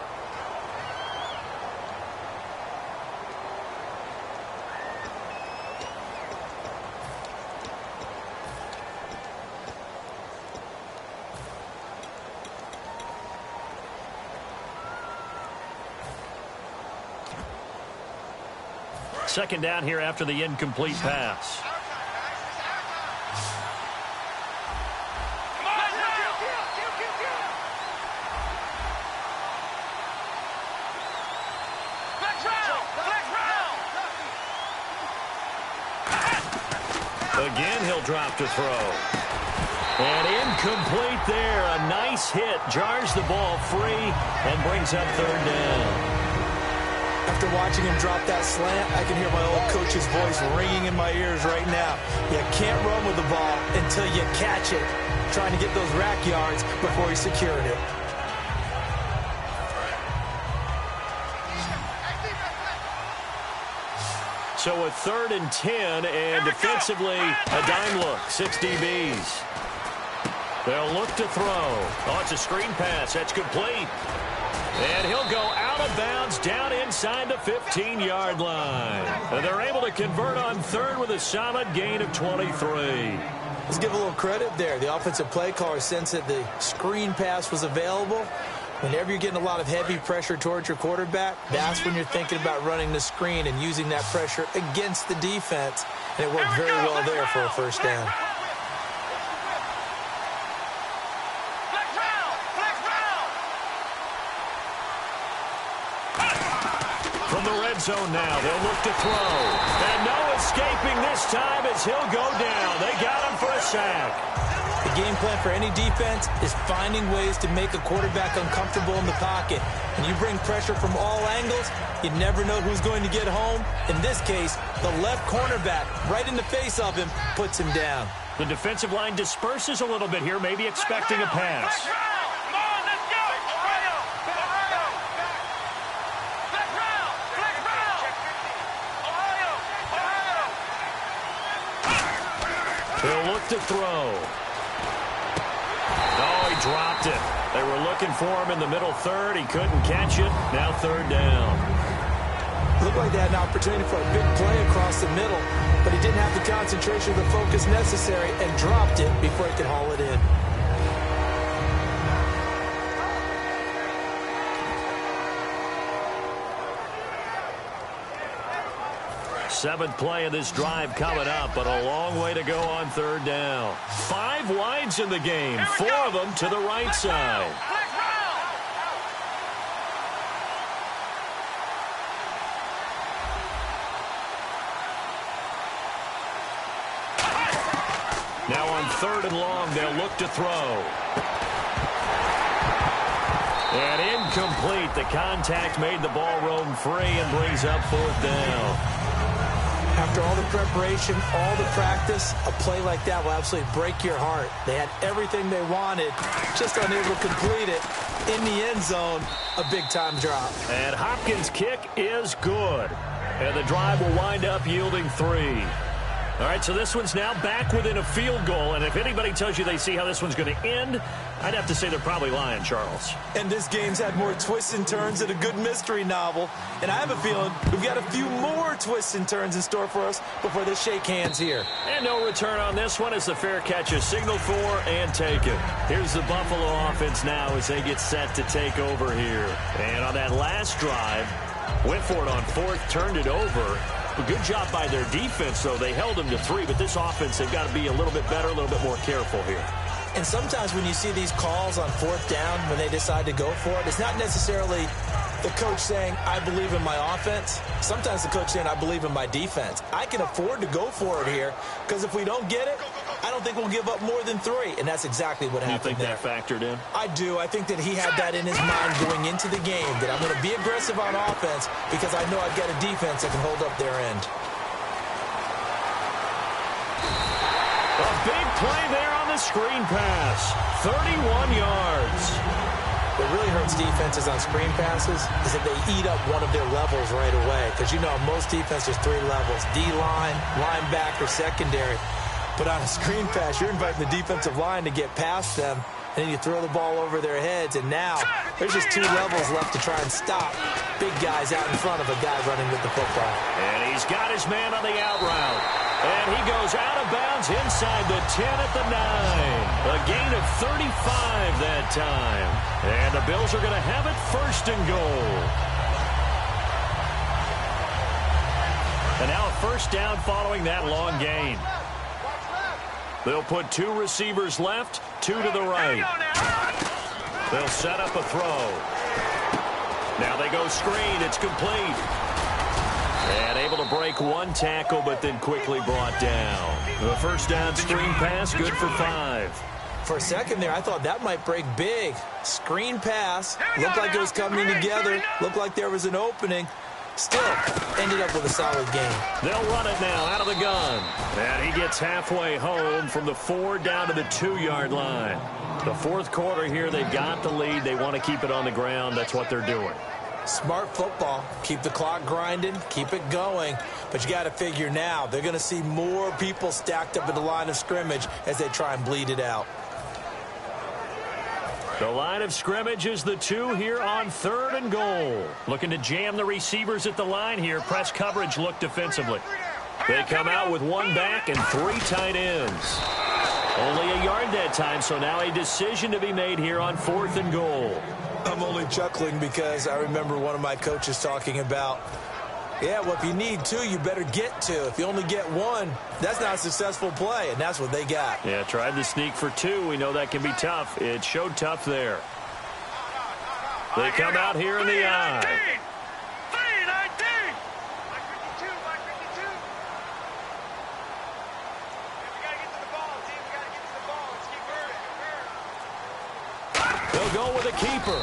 Second down here after the incomplete pass. Again, he'll drop to throw. And incomplete there. A nice hit. Jars the ball free and brings up 3rd down. After watching him drop that slant, I can hear my old coach's voice ringing in my ears right now. You can't run with the ball until you catch it. Trying to get those rack yards before he secured it. So a 3rd and 10, and defensively, a dime look. 6 DBs. They'll look to throw. Oh, it's a screen pass. That's complete. And he'll go out of bounds down inside the 15-yard line. And they're able to convert on 3rd with a solid gain of 23. Let's give a little credit there. The offensive play caller sensed that the screen pass was available. Whenever you're getting a lot of heavy pressure towards your quarterback, that's when you're thinking about running the screen and using that pressure against the defense. And it worked very well there for a 1st down. From the red zone now, they'll look to throw. And no escaping this time as he'll go down. They got him for a sack. The game plan for any defense is finding ways to make a quarterback uncomfortable in the pocket. When you bring pressure from all angles, you never know who's going to get home. In this case, the left cornerback, right in the face of him, puts him down. The defensive line disperses a little bit here, maybe expecting a pass. They'll look to throw. Oh, he dropped it. They were looking for him in the middle 3rd. He couldn't catch it. Now 3rd down. Looked like they had an opportunity for a big play across the middle, but he didn't have the concentration or the focus necessary and dropped it before he could haul it in. 7th play of this drive coming up, but a long way to go on 3rd down. 5 wides in the game, 4 of them to the right side. Now on 3rd and long, they'll look to throw. And incomplete. The contact made the ball roam free and brings up 4th down. After all the preparation, all the practice, a play like that will absolutely break your heart. They had everything they wanted, just unable to complete it. In the end zone, a big-time drop. And Hopkins' kick is good. And the drive will wind up yielding 3. All right, so this one's now back within a field goal. And if anybody tells you they see how this one's going to end, I'd have to say they're probably lying, Charles. And this game's had more twists and turns than a good mystery novel. And I have a feeling we've got a few more twists and turns in store for us before they shake hands here. And no return on this one as the fair catch is signaled for and taken. Here's the Buffalo offense now as they get set to take over here. And on that last drive, went for it on 4th, turned it over. A good job by their defense, though. They held them to 3, but this offense, they've got to be a little bit better, a little bit more careful here. And sometimes when you see these calls on 4th down, when they decide to go for it, it's not necessarily The coach saying, I believe in my offense. Sometimes the coach saying, I believe in my defense. I can afford to go for it here because if we don't get it, I don't think we'll give up more than 3. And that's exactly what happened there. You think that factored in? I do. I think that he had that in his mind going into the game, that I'm going to be aggressive on offense because I know I've got a defense that can hold up their end. A big play there on the screen pass. 31 yards. What really hurts defenses on screen passes is that they eat up one of their levels right away. Because, you know, most defense, there's 3 levels. D-line, linebacker, secondary. But on a screen pass, you're inviting the defensive line to get past them, and then you throw the ball over their heads, and now there's just 2 levels left to try and stop big guys out in front of a guy running with the football. And he's got his man on the out route. And he goes out of bounds inside the 10 at the 9. A gain of 35 that time. And the Bills are going to have it 1st and goal. And now a 1st down following that long gain. They'll put 2 receivers left, 2 to the right. They'll set up a throw. Now they go screen. It's complete. And able to break 1 tackle, but then quickly brought down. The 1st down screen pass, good for 5. For a second there, I thought that might break big. Screen pass. Looked like it was coming together. Looked like there was an opening. Still ended up with a solid game. They'll run it now out of the gun. And he gets halfway home from the 4 down to the 2-yard line. The 4th quarter here, they've got the lead. They want to keep it on the ground. That's what they're doing. Smart football. Keep the clock grinding. Keep it going. But you got to figure now, they're going to see more people stacked up at the line of scrimmage as they try and bleed it out. The line of scrimmage is the 2 here on 3rd and goal. Looking to jam the receivers at the line here. Press coverage look defensively. They come out with 1 back and 3 tight ends. Only a yard that time, so now a decision to be made here on 4th and goal. I'm only chuckling because I remember one of my coaches talking about, yeah, well, if you need 2, you better get 2. If you only get 1, that's not a successful play, and that's what they got. Yeah, tried to sneak for 2. We know that can be tough. It showed tough there. They come out here in the eye. 3-19. They'll go with a keeper.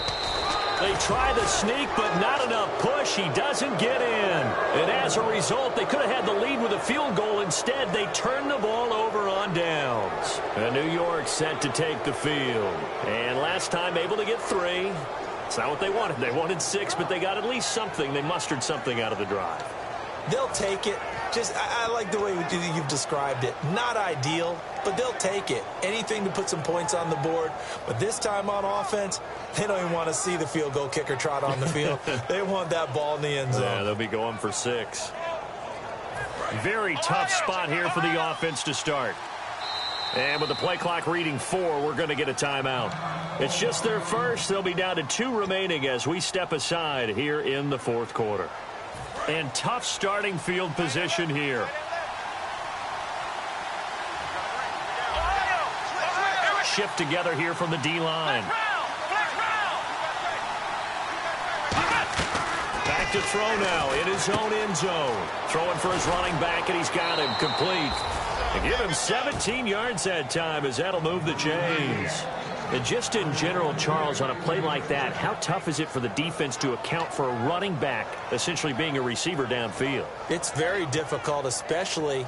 They try the sneak, but not enough push. He doesn't get in. And as a result, they could have had the lead with a field goal. Instead, they turn the ball over on downs. And New York set to take the field. And last time, able to get 3. It's not what they wanted. They wanted 6, but they got at least something. They mustered something out of the drive. They'll take it. I like the way you've described it. Not ideal, but they'll take it. Anything to put some points on the board. But this time on offense, they don't even want to see the field goal kicker trot on the field. They want that ball in the end zone. Yeah, they'll be going for 6. Very tough spot here for the offense to start. And with the play clock reading 4, we're going to get a timeout. It's just their first. They'll be down to 2 remaining as we step aside here in the 4th quarter. And tough starting field position here. Shift together here from the D-line. Back to throw now in his own end zone. Throwing for his running back, and he's got him complete. And give him 17 yards that time as that'll move the chains. And just in general, Charles, on a play like that, how tough is it for the defense to account for a running back essentially being a receiver downfield? It's very difficult, especially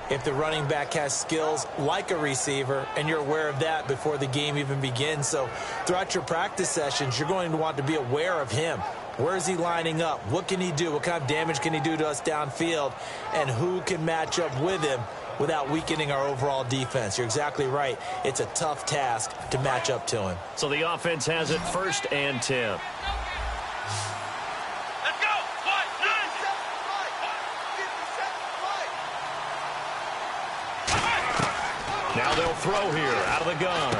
if the running back has skills like a receiver, and you're aware of that before the game even begins. So throughout your practice sessions, you're going to want to be aware of him. Where is he lining up? What can he do? What kind of damage can he do to us downfield? And who can match up with him without weakening our overall defense? You're exactly right. It's a tough task to match up to him. So the offense has it 1st and 10. Let's go. Now they'll throw here out of the gun.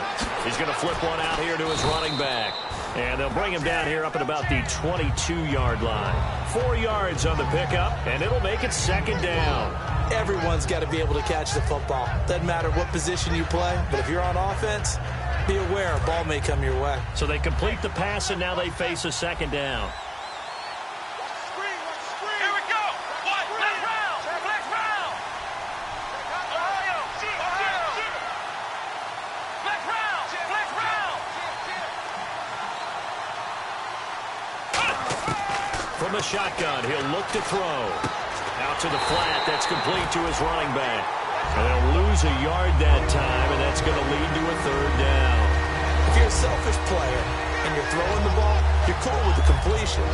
He's going to flip one out here to his running back. And they'll bring him down here up at about the 22-yard line. 4 yards on the pickup, and it'll make it 2nd down. Everyone's got to be able to catch the football. Doesn't matter what position you play, but if you're on offense, be aware a ball may come your way. So they complete the pass, and now they face a 2nd down. From the shotgun, he'll look to throw. Out to the flat. That's complete to his running back. And they'll lose a yard that time, and that's going to lead to a third down. If you're a selfish player and you're throwing the ball, you're cool with the completion.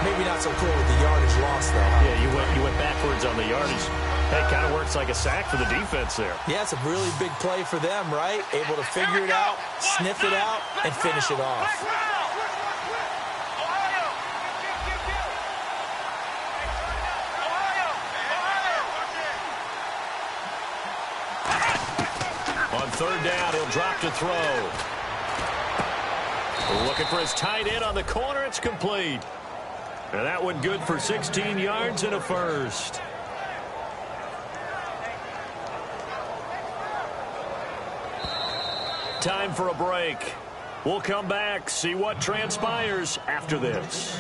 Maybe not so cool with the yardage loss, though. Yeah, you went backwards on the yardage. That kind of works like a sack for the defense there. Yeah, it's a really big play for them, right? Able to figure it out, sniff it out, and finish it off. On third down, he'll drop to throw. Looking for his tight end on the corner. It's complete. And that one good for 16 yards and a first. Time for a break. We'll come back, see what transpires after this.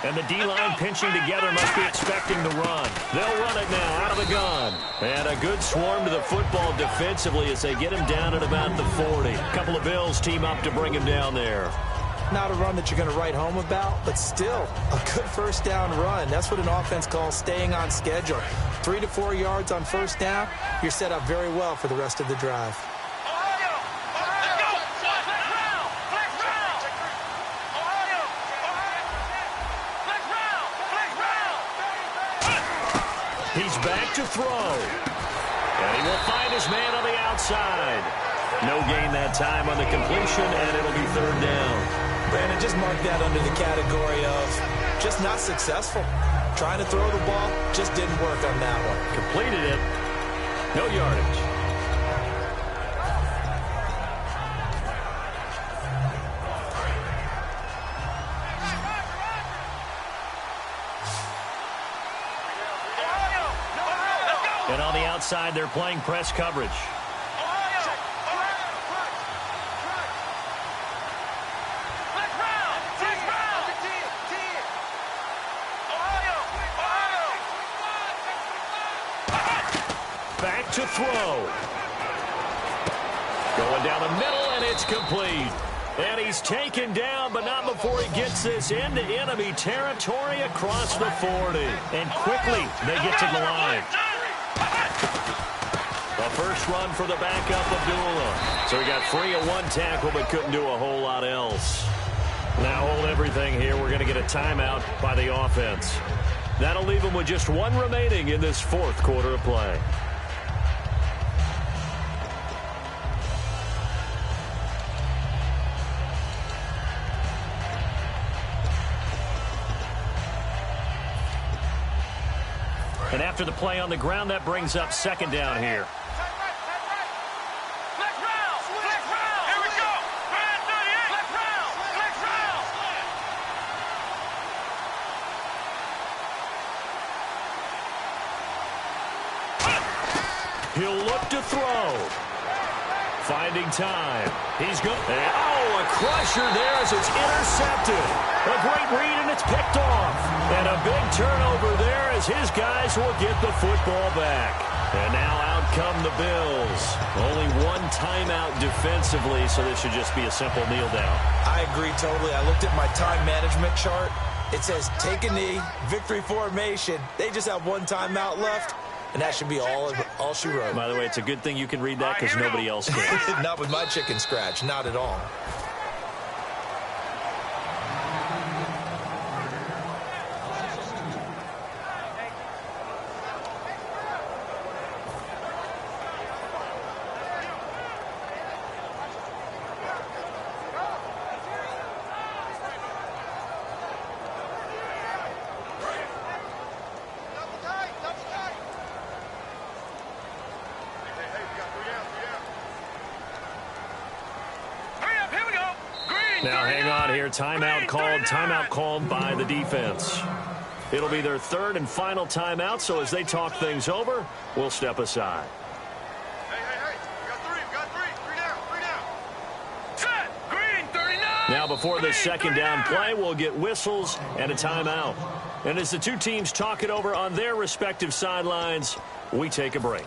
And the D-line pinching together must be expecting the run. They'll run it now out of the gun. And a good swarm to the football defensively as they get him down at about the 40. A couple of Bills team up to bring him down there. Not a run that you're going to write home about, but still a good first down run. That's what an offense calls staying on schedule. 3 to 4 yards on first down, you're set up very well for the rest of the drive. He's back to throw. And he will find his man on the outside. No gain that time on the completion, and it'll be third down. Brandon, just mark that under the category of just not successful. Trying to throw the ball, just didn't work on that one. Completed it. No yardage. And on the outside, they're playing press coverage. Back to throw. Going down the middle, and it's complete. And he's taken down, but not before he gets this into enemy territory across the 40. And quickly, they get to the line. The first run for the backup, Abdullah. So he got free of one tackle, but couldn't do a whole lot else. Now hold everything here. We're going to get a timeout by the offense. That'll leave them with just one remaining in this fourth quarter of play. And after the play on the ground, that brings up second down here. He'll look to throw. Finding time. He's good. Oh, a crusher there as it's intercepted. A great read, and it's picked off. And a big turnover there as his guys will get the football back. And now out come the Bills. Only one timeout defensively, so this should just be a simple kneel down. I agree totally. I looked at my time management chart. It says take a knee, victory formation. They just have one timeout left. And that should be all she wrote. By the way, it's a good thing you can read that because nobody else can. Not with my chicken scratch. Not at all. Now hang on here. Timeout called by the defense. It'll be their third and final timeout, so as they talk things over, we'll step aside. Hey, we got three down. Set, green, 39. Now before the second down play, we'll get whistles and a timeout. And as the two teams talk it over on their respective sidelines, we take a break.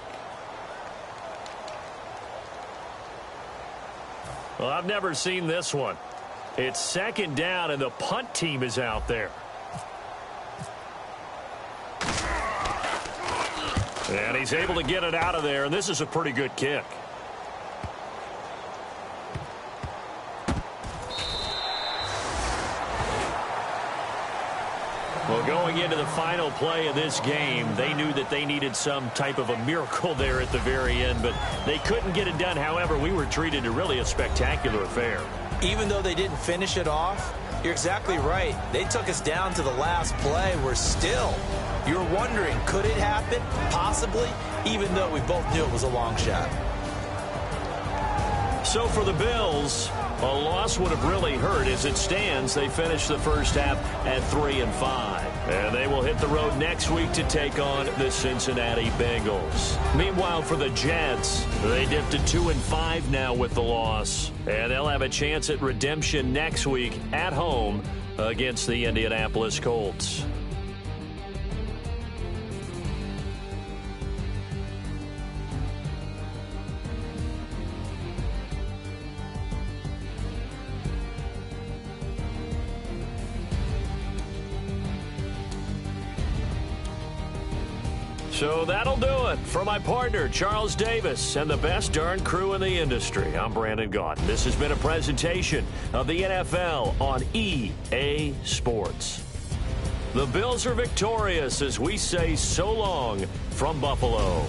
Well, I've never seen this one. It's second down, and the punt team is out there. And he's able to get it out of there, and this is a pretty good kick. Well, going into the final play of this game, they knew that they needed some type of a miracle there at the very end, but they couldn't get it done. However, we were treated to really a spectacular affair. Even though they didn't finish it off, you're exactly right. They took us down to the last play. You're wondering, could it happen? Possibly, even though we both knew it was a long shot. So for the Bills, a loss would have really hurt. As it stands, they finished the first half at 3-5. And they will hit the road next week to take on the Cincinnati Bengals. Meanwhile, for the Jets, they dipped to 2-5 now with the loss. And they'll have a chance at redemption next week at home against the Indianapolis Colts. So that'll do it. For my partner, Charles Davis, and the best darn crew in the industry, I'm Brandon Gaudin. This has been a presentation of the NFL on EA Sports. The Bills are victorious as we say so long from Buffalo.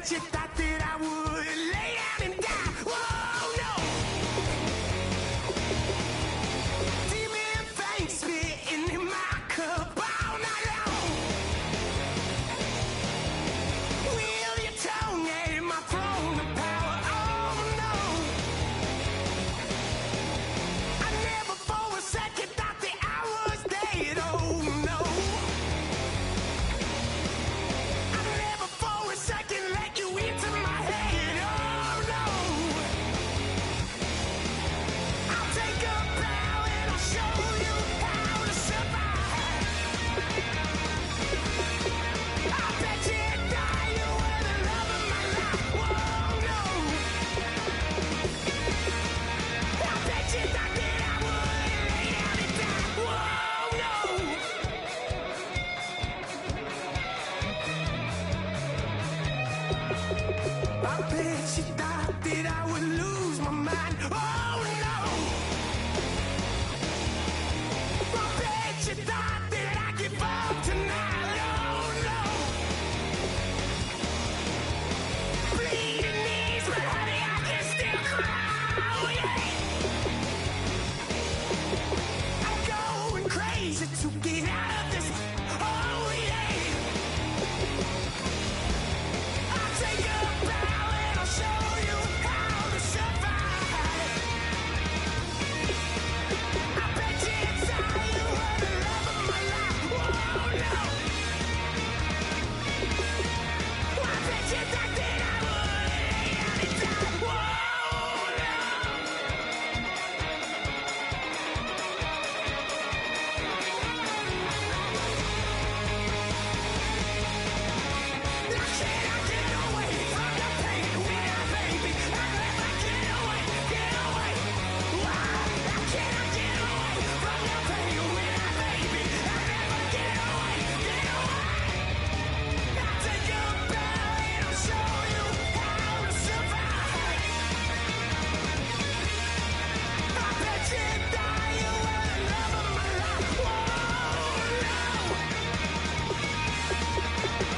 bet you thought that I would lay down and die. Whoa, no. Demon fangs spitting in my cup all night long. Will your tongue at my throne of power? Oh, no. I never for a second thought that I was dead. Oh, no. I never for a second let you into my head. Oh, no. I'll take a bow and I'll show you how to survive. I bet you die, you were the love of my life. Whoa, no. I bet you thought that I would lay down and die. Whoa, no. I bet you thought that I would lose my mind. Oh, no. I bet you thought that I'd give up tonight. Oh, no. Bleeding knees, but honey, I can still cry. Oh, yeah. I'm going crazy to get out of this. Oh, yeah. I'll take a bow and I'll show you how to survive. I bet you die, you were the love of my life. Whoa, no. I bet you thought that I would lay down and die. Whoa, no. Now can I get away from the pain when I, baby? I never get away, get away. Why? How can I get away from the pain when I, baby? I never get away, get away. I'll take a bow and I'll show you how to survive. I bet you die, you were the love of my life. Whoa, no.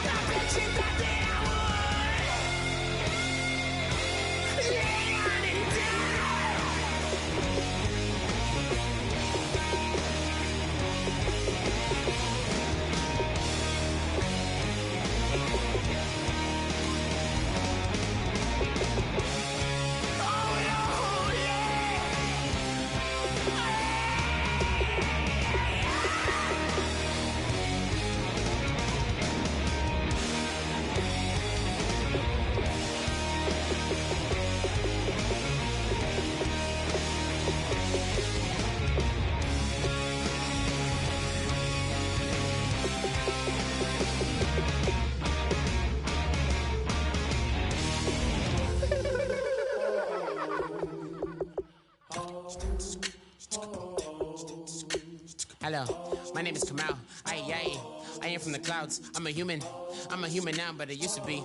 I bet you thought that I would lay down and die. Oh, no, yeah. Hello, my name is Kamal. I am from the clouds. I'm a human now, but I used to be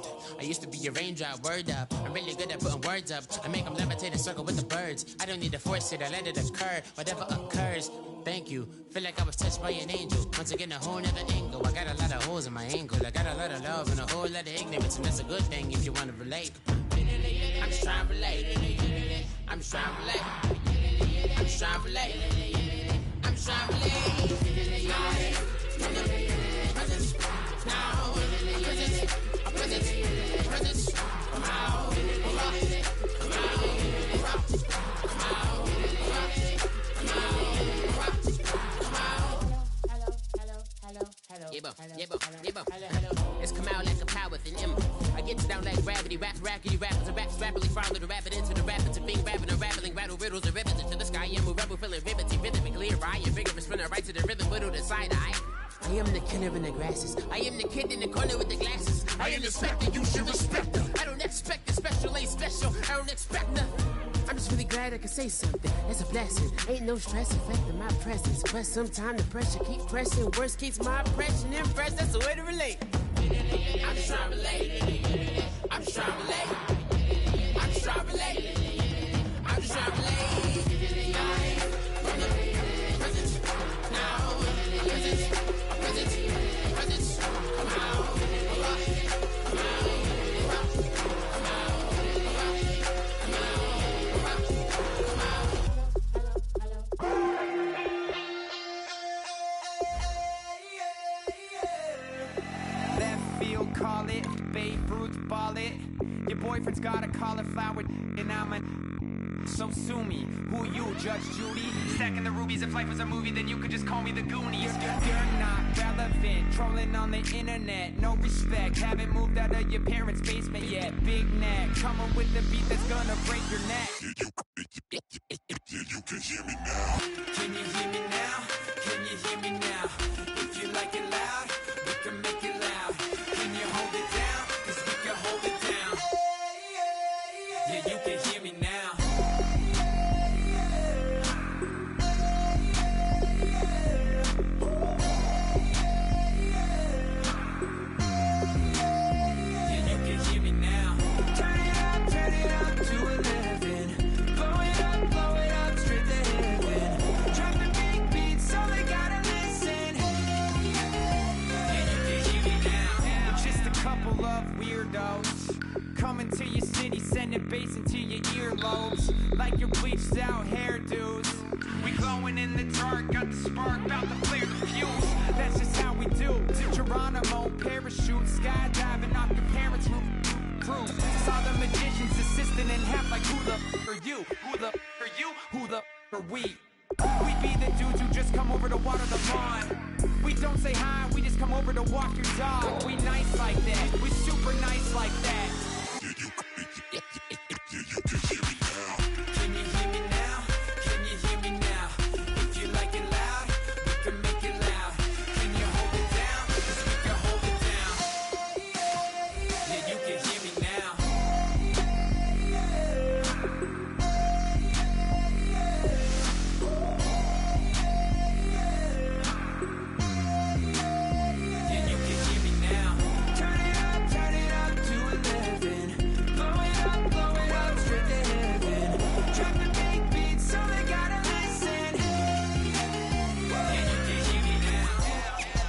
a raindrop. Word up, I'm really good at putting words up. I make them levitate and circle with the birds. I don't need to force it, I let it occur. Whatever occurs, thank you. Feel like I was touched by an angel. Once again, a whole nother angle. I got a lot of holes in my angle. I got a lot of love and a whole lot of ignorance, and that's a good thing if you want to relate. I'm just trying to relate. I'm just trying to relate. I'm just trying to relate. I'm just trying to relate. It's come out like a power with an M. I get you down like gravity, rackety rappers and raps rapidly follow the rabbit into the rapids and being rapping and rattling, rattle riddles and rivets into the sky. I'm a rebel feeling rivety, rhythmically right, and vigorous spinner right to the rhythm, whittle the side eye. I am the killer in the grasses. I am the kid in the corner with the glasses. I am the spectre, you should respect her. I don't expect the special, ain't special. I don't expect nothing. I'm just really glad I can say something. That's a blessing. Ain't no stress affecting my presence. But sometimes the pressure keep pressing. Worst keeps my impression impressed. That's the way to relate. I'm just trying to relate. I'm just trying to relate. I'm just trying to relate. I'm just trying to relate. Presence. Come out. wallet. Your boyfriend's got a cauliflower, and I'm a. So sue me. Who you, Judge Judy? Stacking the rubies. If life was a movie, then you could just call me the Goonies. You're not relevant. Trolling on the internet. No respect. Haven't moved out of your parents' basement yet. Big neck. Coming with the beat that's gonna break your neck. You can hear me now. Can you hear me now? Can you hear me now? If you like it loud, we can make it loud. Can you hold it down? 'Cause we can hold it down. Yeah, you can hear me now. Coming to your city, sending bass into your earlobes, like your bleached out hairdos. We glowing in the dark, got the spark, about to flare the fuse. That's just how we do. To Geronimo, parachute, skydiving off your parents' roof. Saw the magician's assistant in half, like who the are you? Who the are you? Who the are we? We be the dudes who just come over to water the lawn. We don't say hi, we just come over to walk your dog. We nice like that, we super nice like that. You can hear me now. Can you hear me now? Can you hear me now? If you like it loud, we can make it loud. Can you hold it down? 'Cause we can hold it down. Yeah, you can hear me now. Yeah, you can hear me now. Turn it up to 11. Blow it up straight to heaven. Drop the big beat so they gotta listen. Yeah, you can hear me now. Yeah, you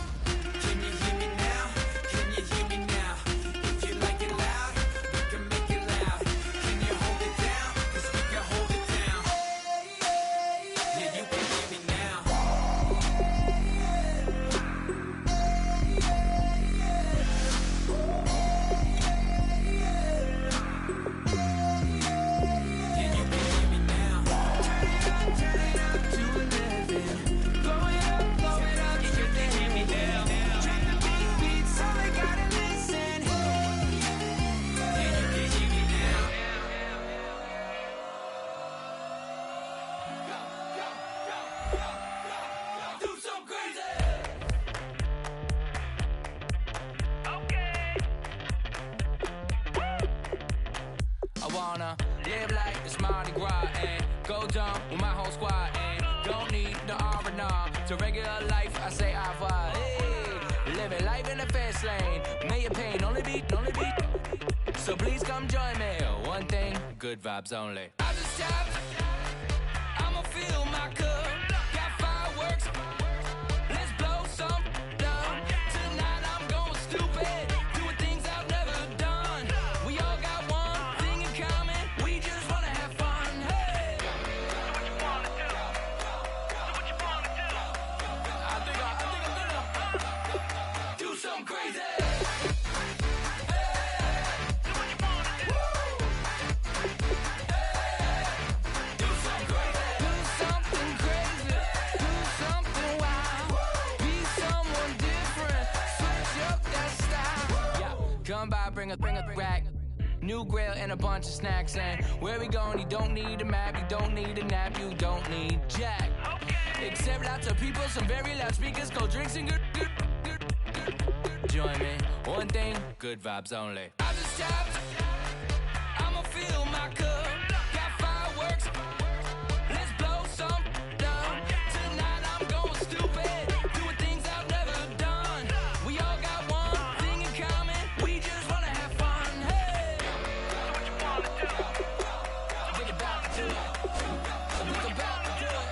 can hear me now. Can you hear me now? Can you hear me now? If you like it loud, we can make it loud. Can you hold it down? 'Cause we can hold it down. Yeah, you can hear me now. Yeah, you can hear me now. Turn it up to 11. Blow it up straight to heaven. Drop the big beat so they gotta listen. Yeah, you can hear me now. Do some crazy. Okay. I wanna live like it's Mardi Gras and go dumb with my whole squad and don't need the R&R to regular life. I say au revoir. Hey, living life in the fast lane. May your pain only beat. So please come join me. One thing, good vibes only. I just tapped. I'ma fill my cup. Got fireworks. Let's blow some down. Tonight I'm going stupid. Doing things I've never done. We all got one thing in common. We just wanna have fun. Hey! What you wanna do? What you wanna do? I think I'm gonna do something crazy. What you wanna do? Do something crazy. Do something crazy. Do something wild. Be someone different. Switch up that style. Yeah, come by, bring a rack. New grill and a bunch of snacks. And where we going? You don't need a map. You don't need a nap. You don't need jack. Except lots of people, some very loud speakers, cold drinks and good. Join me. One thing, good vibes only. I just tapped. I'ma fill my cup. Got fireworks. Let's blow some down. Tonight I'm going stupid. Doing things I've never done. We all got one thing in common. We just wanna have fun. Hey! What you wanna do? Think about to do it. Think about to do it.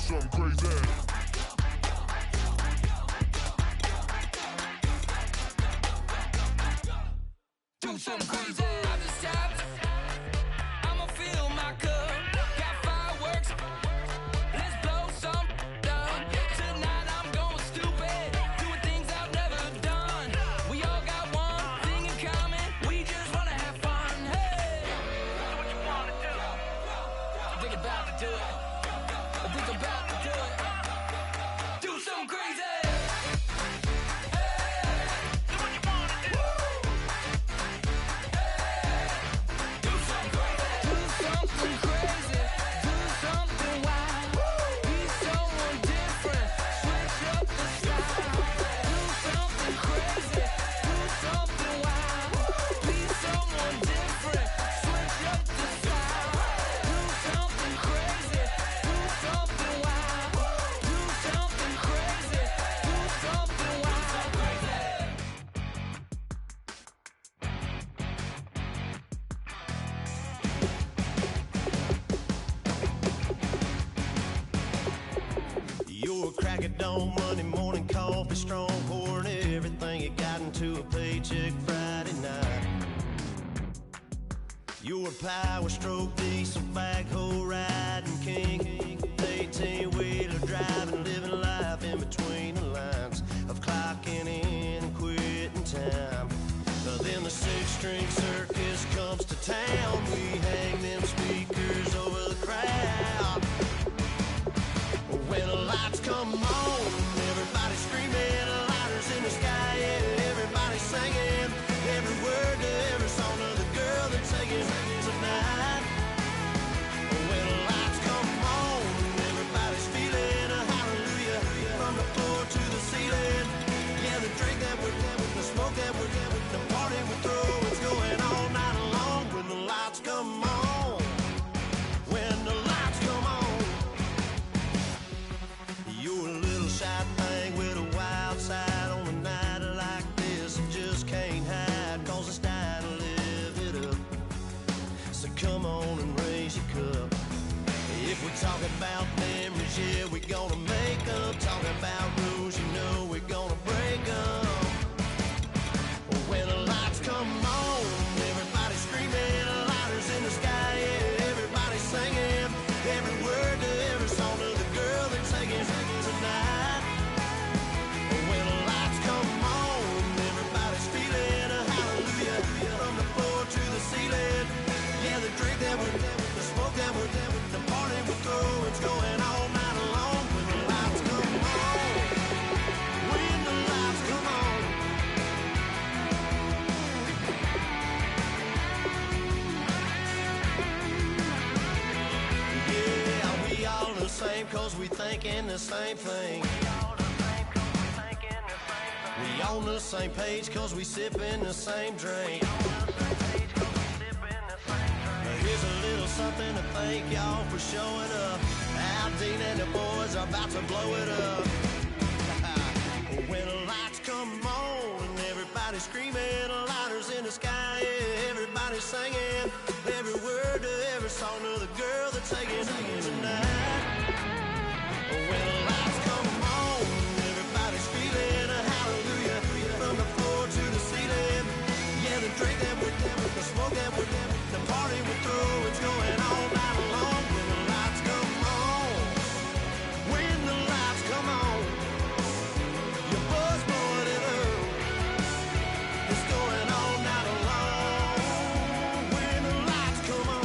something crazy. Do something crazy. I just tapped. I'ma fill my cup. Got fireworks. Let's blow some up. Tonight I'm going stupid. Doing things I've never done. We all got one thing in common. We just wanna have fun. Hey! Do what you wanna do. I think about to do it. I think about to do it. Do something crazy. You're a crack at dawn, Monday morning coffee, strong pouring everything you got into a paycheck Friday night. You're a power stroke, diesel backhoe riding king, 18-wheeler driving, living life in between the lines of clocking in and quitting time. Then the six-string circus comes to town. We hang them speakers over the crowd. When the lights come on, everybody screaming, lighters in the sky, yeah, everybody singing every word to every song of the girl they're taking tonight. When the lights come on, everybody's feeling a hallelujah from the floor to the ceiling. Yeah, the drink that we're having, the smoke that we're having, the party we throw, it's going all night long. When the lights come on, when the lights come on. You're a little shy thing with a wild side on a night like this. You just can't hide, cause it's time to live it up. So come on and raise your cup. If we're talking about memories, yeah, we're gonna make them. Talking about rules, you know we're gonna break them. When the lights come on, everybody's screaming, lighters in the sky, yeah, everybody's singing every word to every song of the girl they're taking tonight. When the lights come on, everybody's feeling a hallelujah from the floor to the ceiling. Yeah, the drink that we're having, the smoke that we're having, the party we throw, it's going all night long. When the lights come on, when the lights come on. Yeah, we all the same cause we thinking the same thing. We on the same page cause we sipping the same drink. Here's a little something to thank y'all for showing up. Al Dean and the boys are about to blow it up. When the lights come on and everybody's screaming, lighters in the sky, yeah, everybody's singing every word to every song of the girl they're taking tonight. When the lights come on, everybody's feeling a hallelujah from the floor to the ceiling. Yeah, the drink that we're having, the smoke that we're having, the party we throw, it's going all night long. When the lights come on, when the lights come on, your buzz blowing it up, it's going all night long. When the lights come on.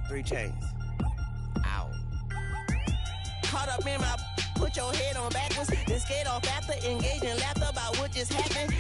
Three chains. Ow. Caught up in my, put your head on backwards, then skate off after, engage in laughter about what just happened.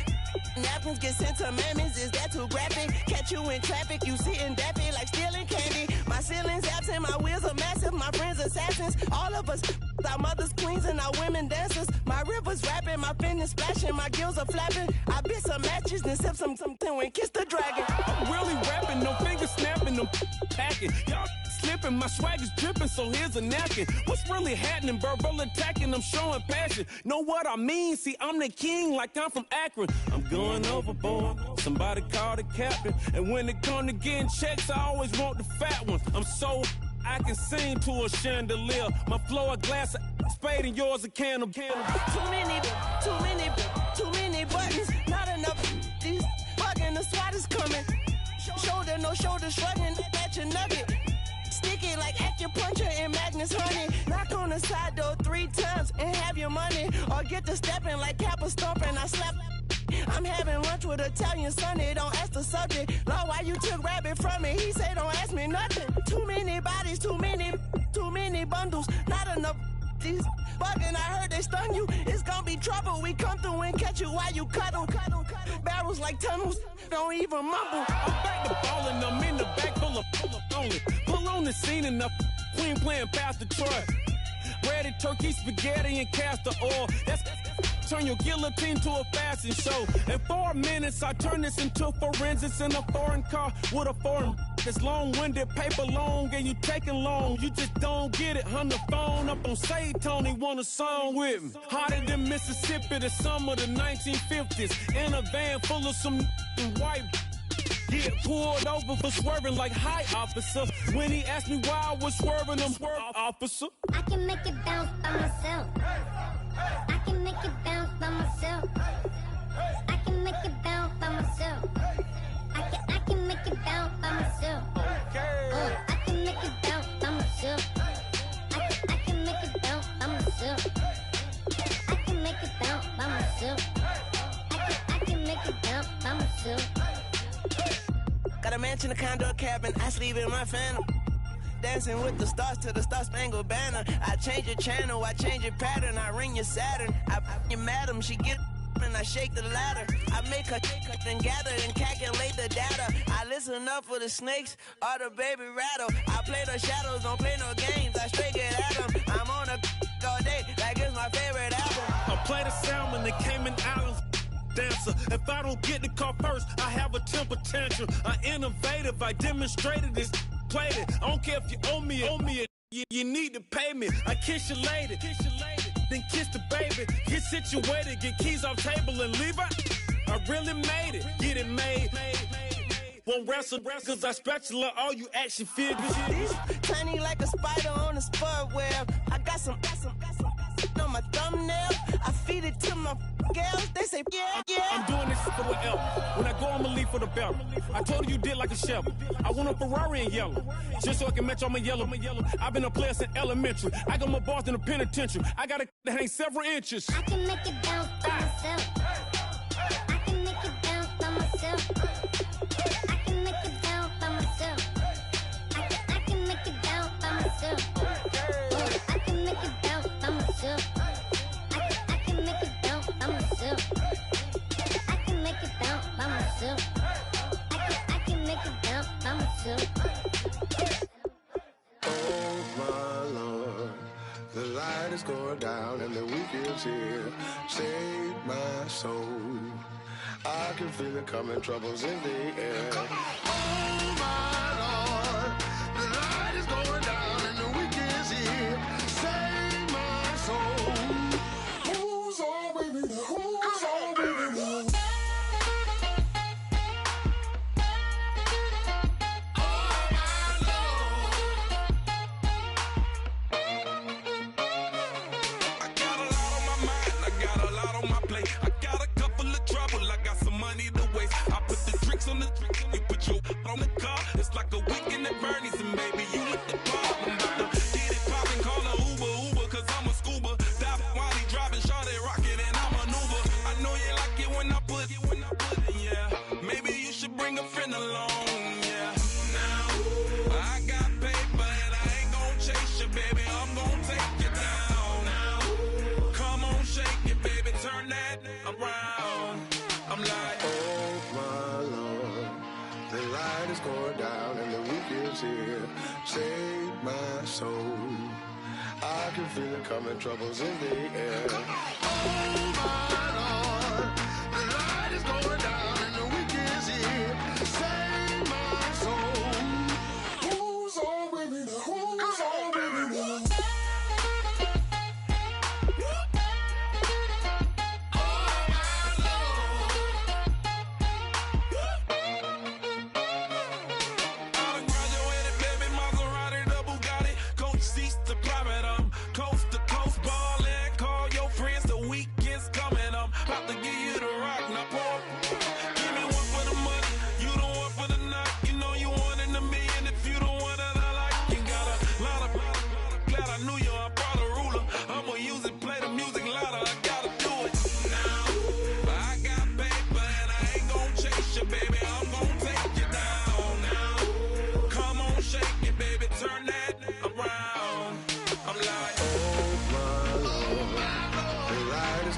Napkins get sent to mammies, is that too graphic? Catch you in traffic, you sitting daffy like stealing candy. My ceiling's absent, my wheels are massive, my friends assassins. All of us, our mothers queens and our women dancers. My rivers rapping, my fingers splashing, my gills are flapping. I bit some matches, then sip something and kiss the dragon. I'm really rapping, no finger snapping, no packing. Y'all flipping, my swag is dripping, so here's a napkin. What's really happening? Verbal attacking, I'm showing passion. Know what I mean? See, I'm the king, like I'm from Akron. I'm going overboard. Somebody call the captain. And when it come to getting checks, I always want the fat ones. I'm so I can sing to a chandelier. My flow a glass of spade and yours a can of Too many buttons, not enough. These bugging, the SWAT is coming. Shoulder, no shoulder, shrugging at your nugget. Sticky like acupuncture and Magnus honey. Knock on the side door 3 times and have your money. Or get to stepping like Kappa stomping. I slap. I'm having lunch with Italian Sonny. Don't ask the subject. Lord, why you took rabbit from me? He said don't ask me nothing. Too many bodies, too many bundles. Not enough. These bugging, I heard they stung you. It's gonna be trouble. We come through and catch you while you cuddle. Barrels like tunnels. Don't even mumble. I'm back to ballin'. I'm in the back full of only. Pull on the scene enough. Queen playing Pastor Troy. Ready turkey, spaghetti, and castor oil. That's turn your guillotine to a fashion show. In 4 minutes, I turn this into forensics in a foreign car with a foreign. It's long-winded, paper long, and you taking long. You just don't get it. On the phone up on Say Tony, want a song with me. Hotter than Mississippi, the summer of the 1950s. In a van full of some white. Get pulled over for swerving like hi, officer. When he asked me why I was swerving, I'm swerving, officer. I can make it bounce by myself. I can make it bounce by myself. I can make it bounce by myself. I can make it bounce by myself. I can make it bounce by myself. I can make it bounce by myself. I can make it bounce by myself. I can make it bounce by myself. Got a mansion, a condo, a cabin. I sleep in my phantom. Dancing with the stars to the Star-Spangled Banner. I change your channel, I change your pattern. I ring your Saturn. I your madam, she get and I shake the ladder. I make her then gather and calculate the data. I listen up for the snakes or the baby rattle. I play the shadows, don't play no games. I straight get at them. I'm on a all day like it's my favorite album. I play the salmon, the Cayman Islands dancer. If I don't get the car first, I have a temper tantrum. I innovative, I demonstrated this, played it. I don't care if you owe me it. You need to pay me. I kiss your lady, then kiss the baby. Get situated, get keys off table and leave her. I really made it, get it made. Won't wrestle, cause I spatula all you action figures. Tiny like a spider on a spud web. I got some on my thumbnail. I feed it to my girls. They say, yeah. I'm doing this for whatever. When I go, I'ma leave for the belt. I told you did like a shovel. I want a Ferrari in yellow, just so I can match all my yellow. I've been a player since elementary. I got my bars in the penitentiary. I got a that hang several inches. I can make it bounce by myself. I can make it bounce by myself. I can make it bounce by myself. I can make it bounce by myself. I can make it bounce by myself. I can make it bounce by myself. I can make it bounce by myself. I can make it bounce by myself. Oh my Lord, the light is going down and the week is here. Save my soul. I can feel it coming, troubles in the air. Oh my Lord, the light is going down and the week is here. Save my soul. Who's on with me now? Who's on with me now? On the you put your on the car. It's like a weekend at Bernie's, and baby, you look the problem. I'm about to get it poppin', call a Uber, cause I'm a scuba. Dive while he driving, shawty rockin', and I'm an Uber. I know you like it when I put it, yeah. Maybe you should bring a friend along, yeah. Now, I got paper, and I ain't gon' chase you, baby. I'm gon' take you down. Now, come on, shake it, baby, turn that around. I'm like, oh my Lord, the light is going down and the week is here. Save my soul. I can feel it coming, troubles in the air. Oh my Lord, the light is going down and the week is here. Save my soul. Who's on with me now?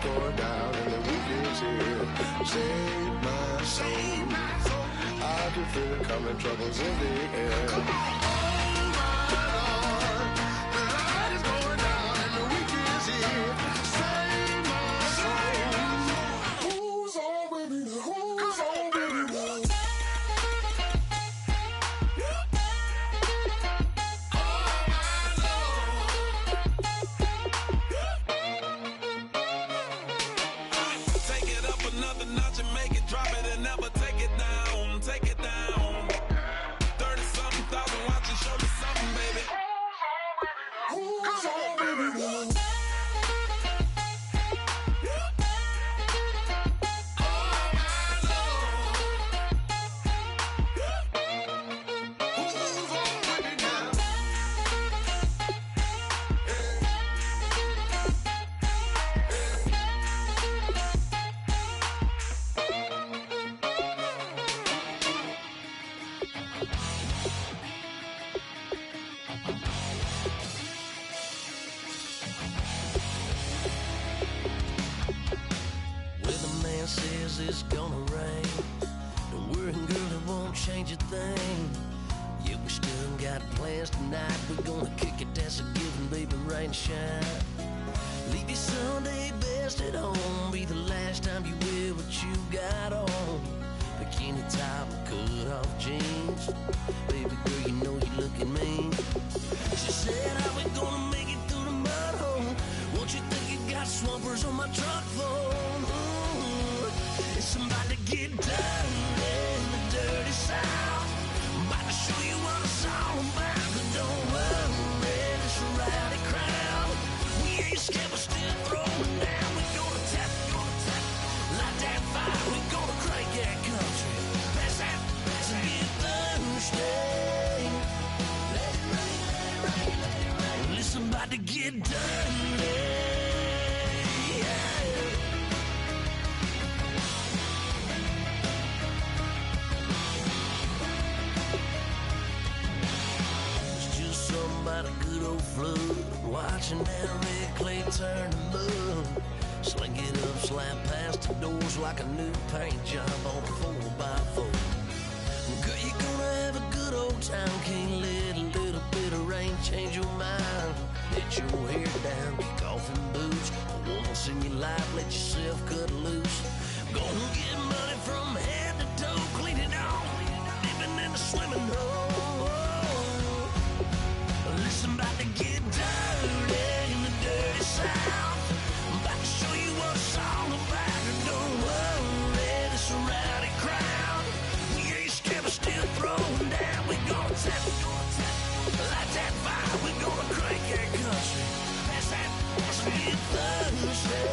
going down and the weekend's here. Save my soul. I can feel it coming, troubles in the air. Oh my Lord, the light is going down and the weekend's here. Save my soul. Who's on with me? Who's on with me? Another notch and make it drop it and never take it down. Take it down. 30-something thousand watching, show me something, baby. Who's on with me? Says it's gonna rain. Don't worry, girl, it won't change a thing. Yeah, we still got plans tonight. We're gonna kick it, that's a given, baby, rain and shine. Leave your Sunday best at home. Be the last time you wear what you got on. Bikini top and cut off jeans. Baby girl, you know you looking mean. She said, how we gonna make it through the mud hole? Won't you think you got swampers on my truck floor? Somebody get dirty in the dirty South. I'm about to show you what it's all about. But don't worry, this rowdy crowd. We ain't scared, we're still throwing down. We gonna tap, light that fire. We gonna crank that country. Pass that, and get thirsty. Let it rain, let it rain, let it rain. Listen, about to get dirty. About a good old flood, watching that red clay turn to mud. Sling it up, slap past the doors like a new paint job on a 4x4. Girl, you're gonna have a good old time. Can't let a little bit of rain change your mind. Let your hair down, kick off in boots. Once in your life, let yourself cut loose. Gonna get money from head to toe, clean it off, living in a swimming hole. Listen, about to get dirty in the dirty South. I'm about to show you what it's all about. And don't worry, this rowdy crowd. We ain't scared, we're still throwing down. We gonna tap, light that fire. We gonna crank that country. Pass that, let's get thirsty.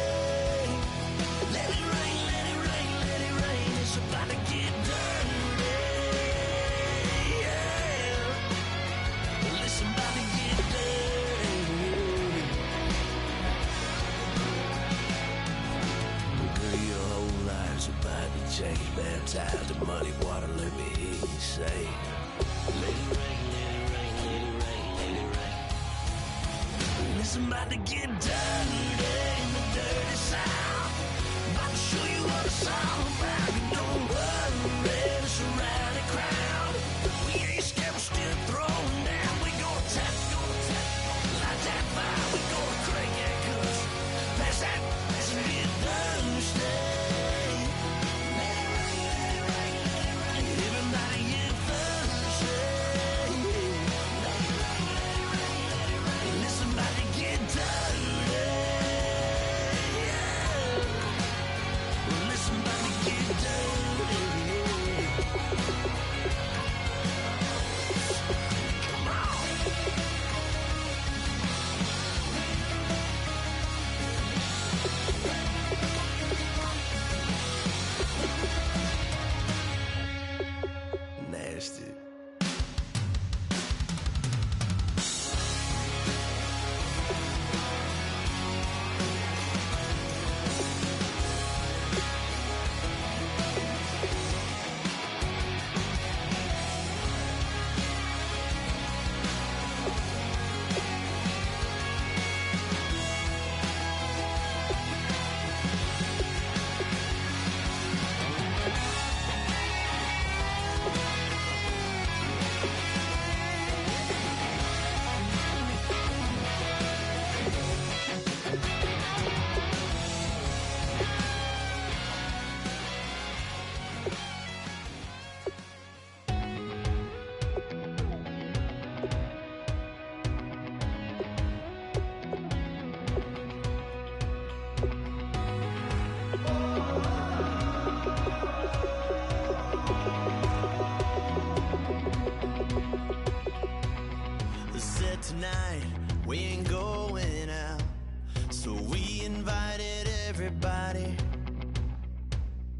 Let it rain, let it rain, let it rain. It's about to get dirty. Listen, about to get dirty. Girl, your whole life's about to change. Baptized in muddy water, let me hear you say, let it rain, let it rain, let it rain, let it rain. Listen, about to get dirty in the dirty South. About to show you what it's all about. Don't worry, it's a rowdy crowd. We ain't scared, we're still throwing down. Tap, light that fire. We gonna crank that country. Pass that, let's get thirsty. Let it rain, let it rain, let it rain. Everybody get thirsty. Let it rain, let it rain, let it rain. Listen, about to get dirty. everybody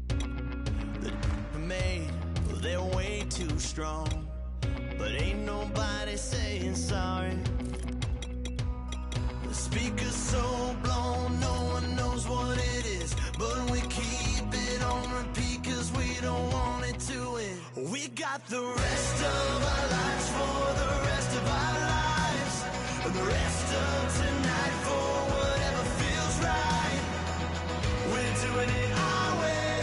that made, well, they're way too strong. But ain't nobody saying sorry. The speaker's so blown, no one knows what it is. But we keep it on repeat cause we don't want it to end. We got the rest of our lives for the rest of our lives. And the rest of tonight for whatever feels right. We're doing it our way,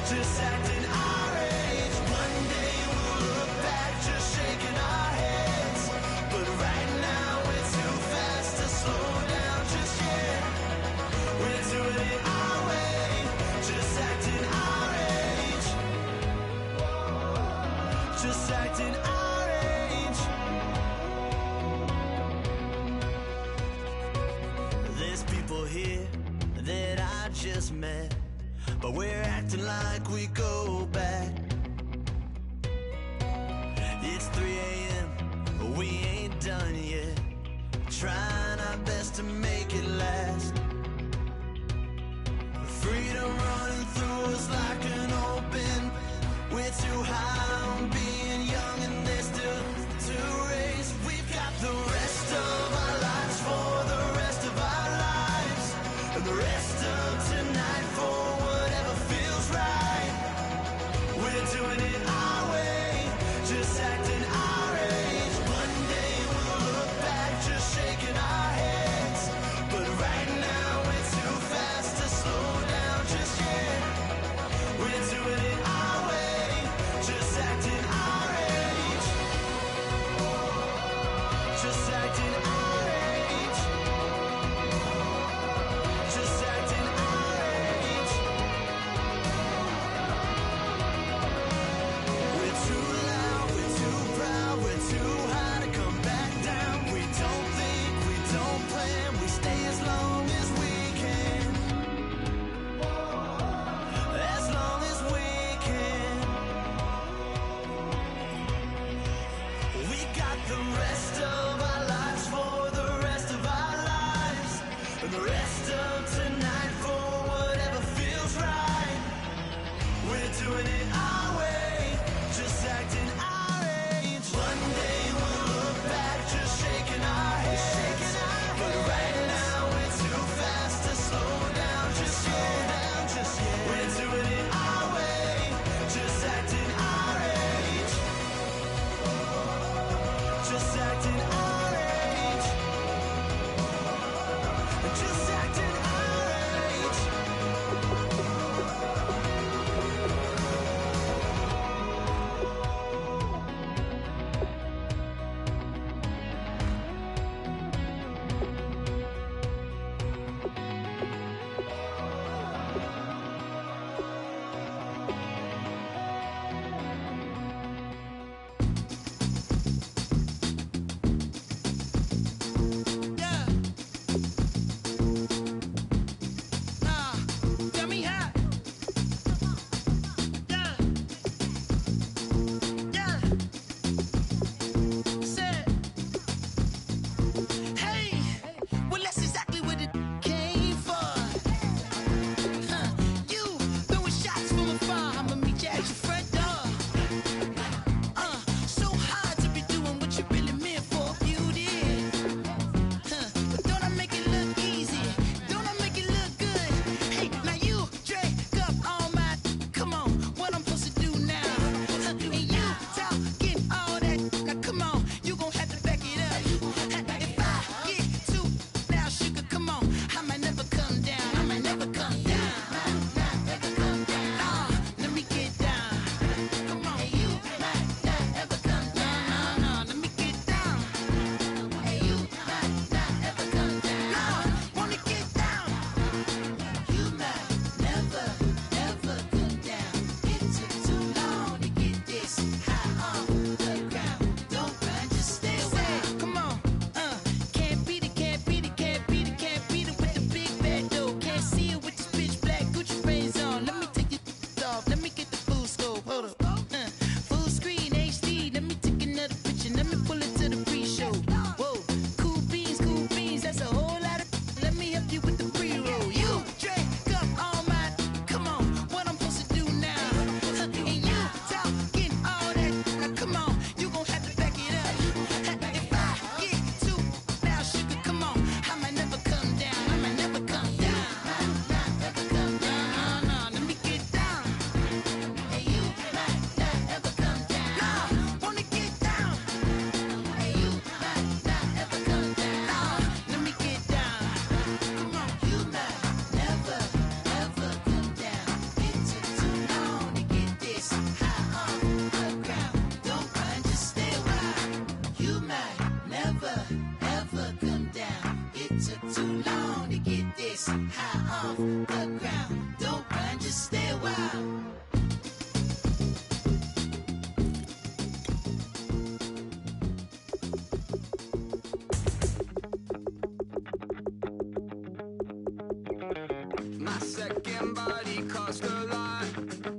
just acting our age. One day we'll look back just shaking our heads. But right now we're too fast to slow down just yet. We're doing it our way, just acting our age. Just acting our age. There's people here that I just met, but we're acting like we go back. It's 3 a.m., but we ain't done yet. Trying our best to make it last. Freedom running through us like an open. We're too high on being young and there's still to race. We've got the rest of our lives for the rest of our lives. And the rest of tonight for whatever feels right. We're doing it our way, just acting our age. One day we'll look back just shaking our heads. But My second body cost a lot.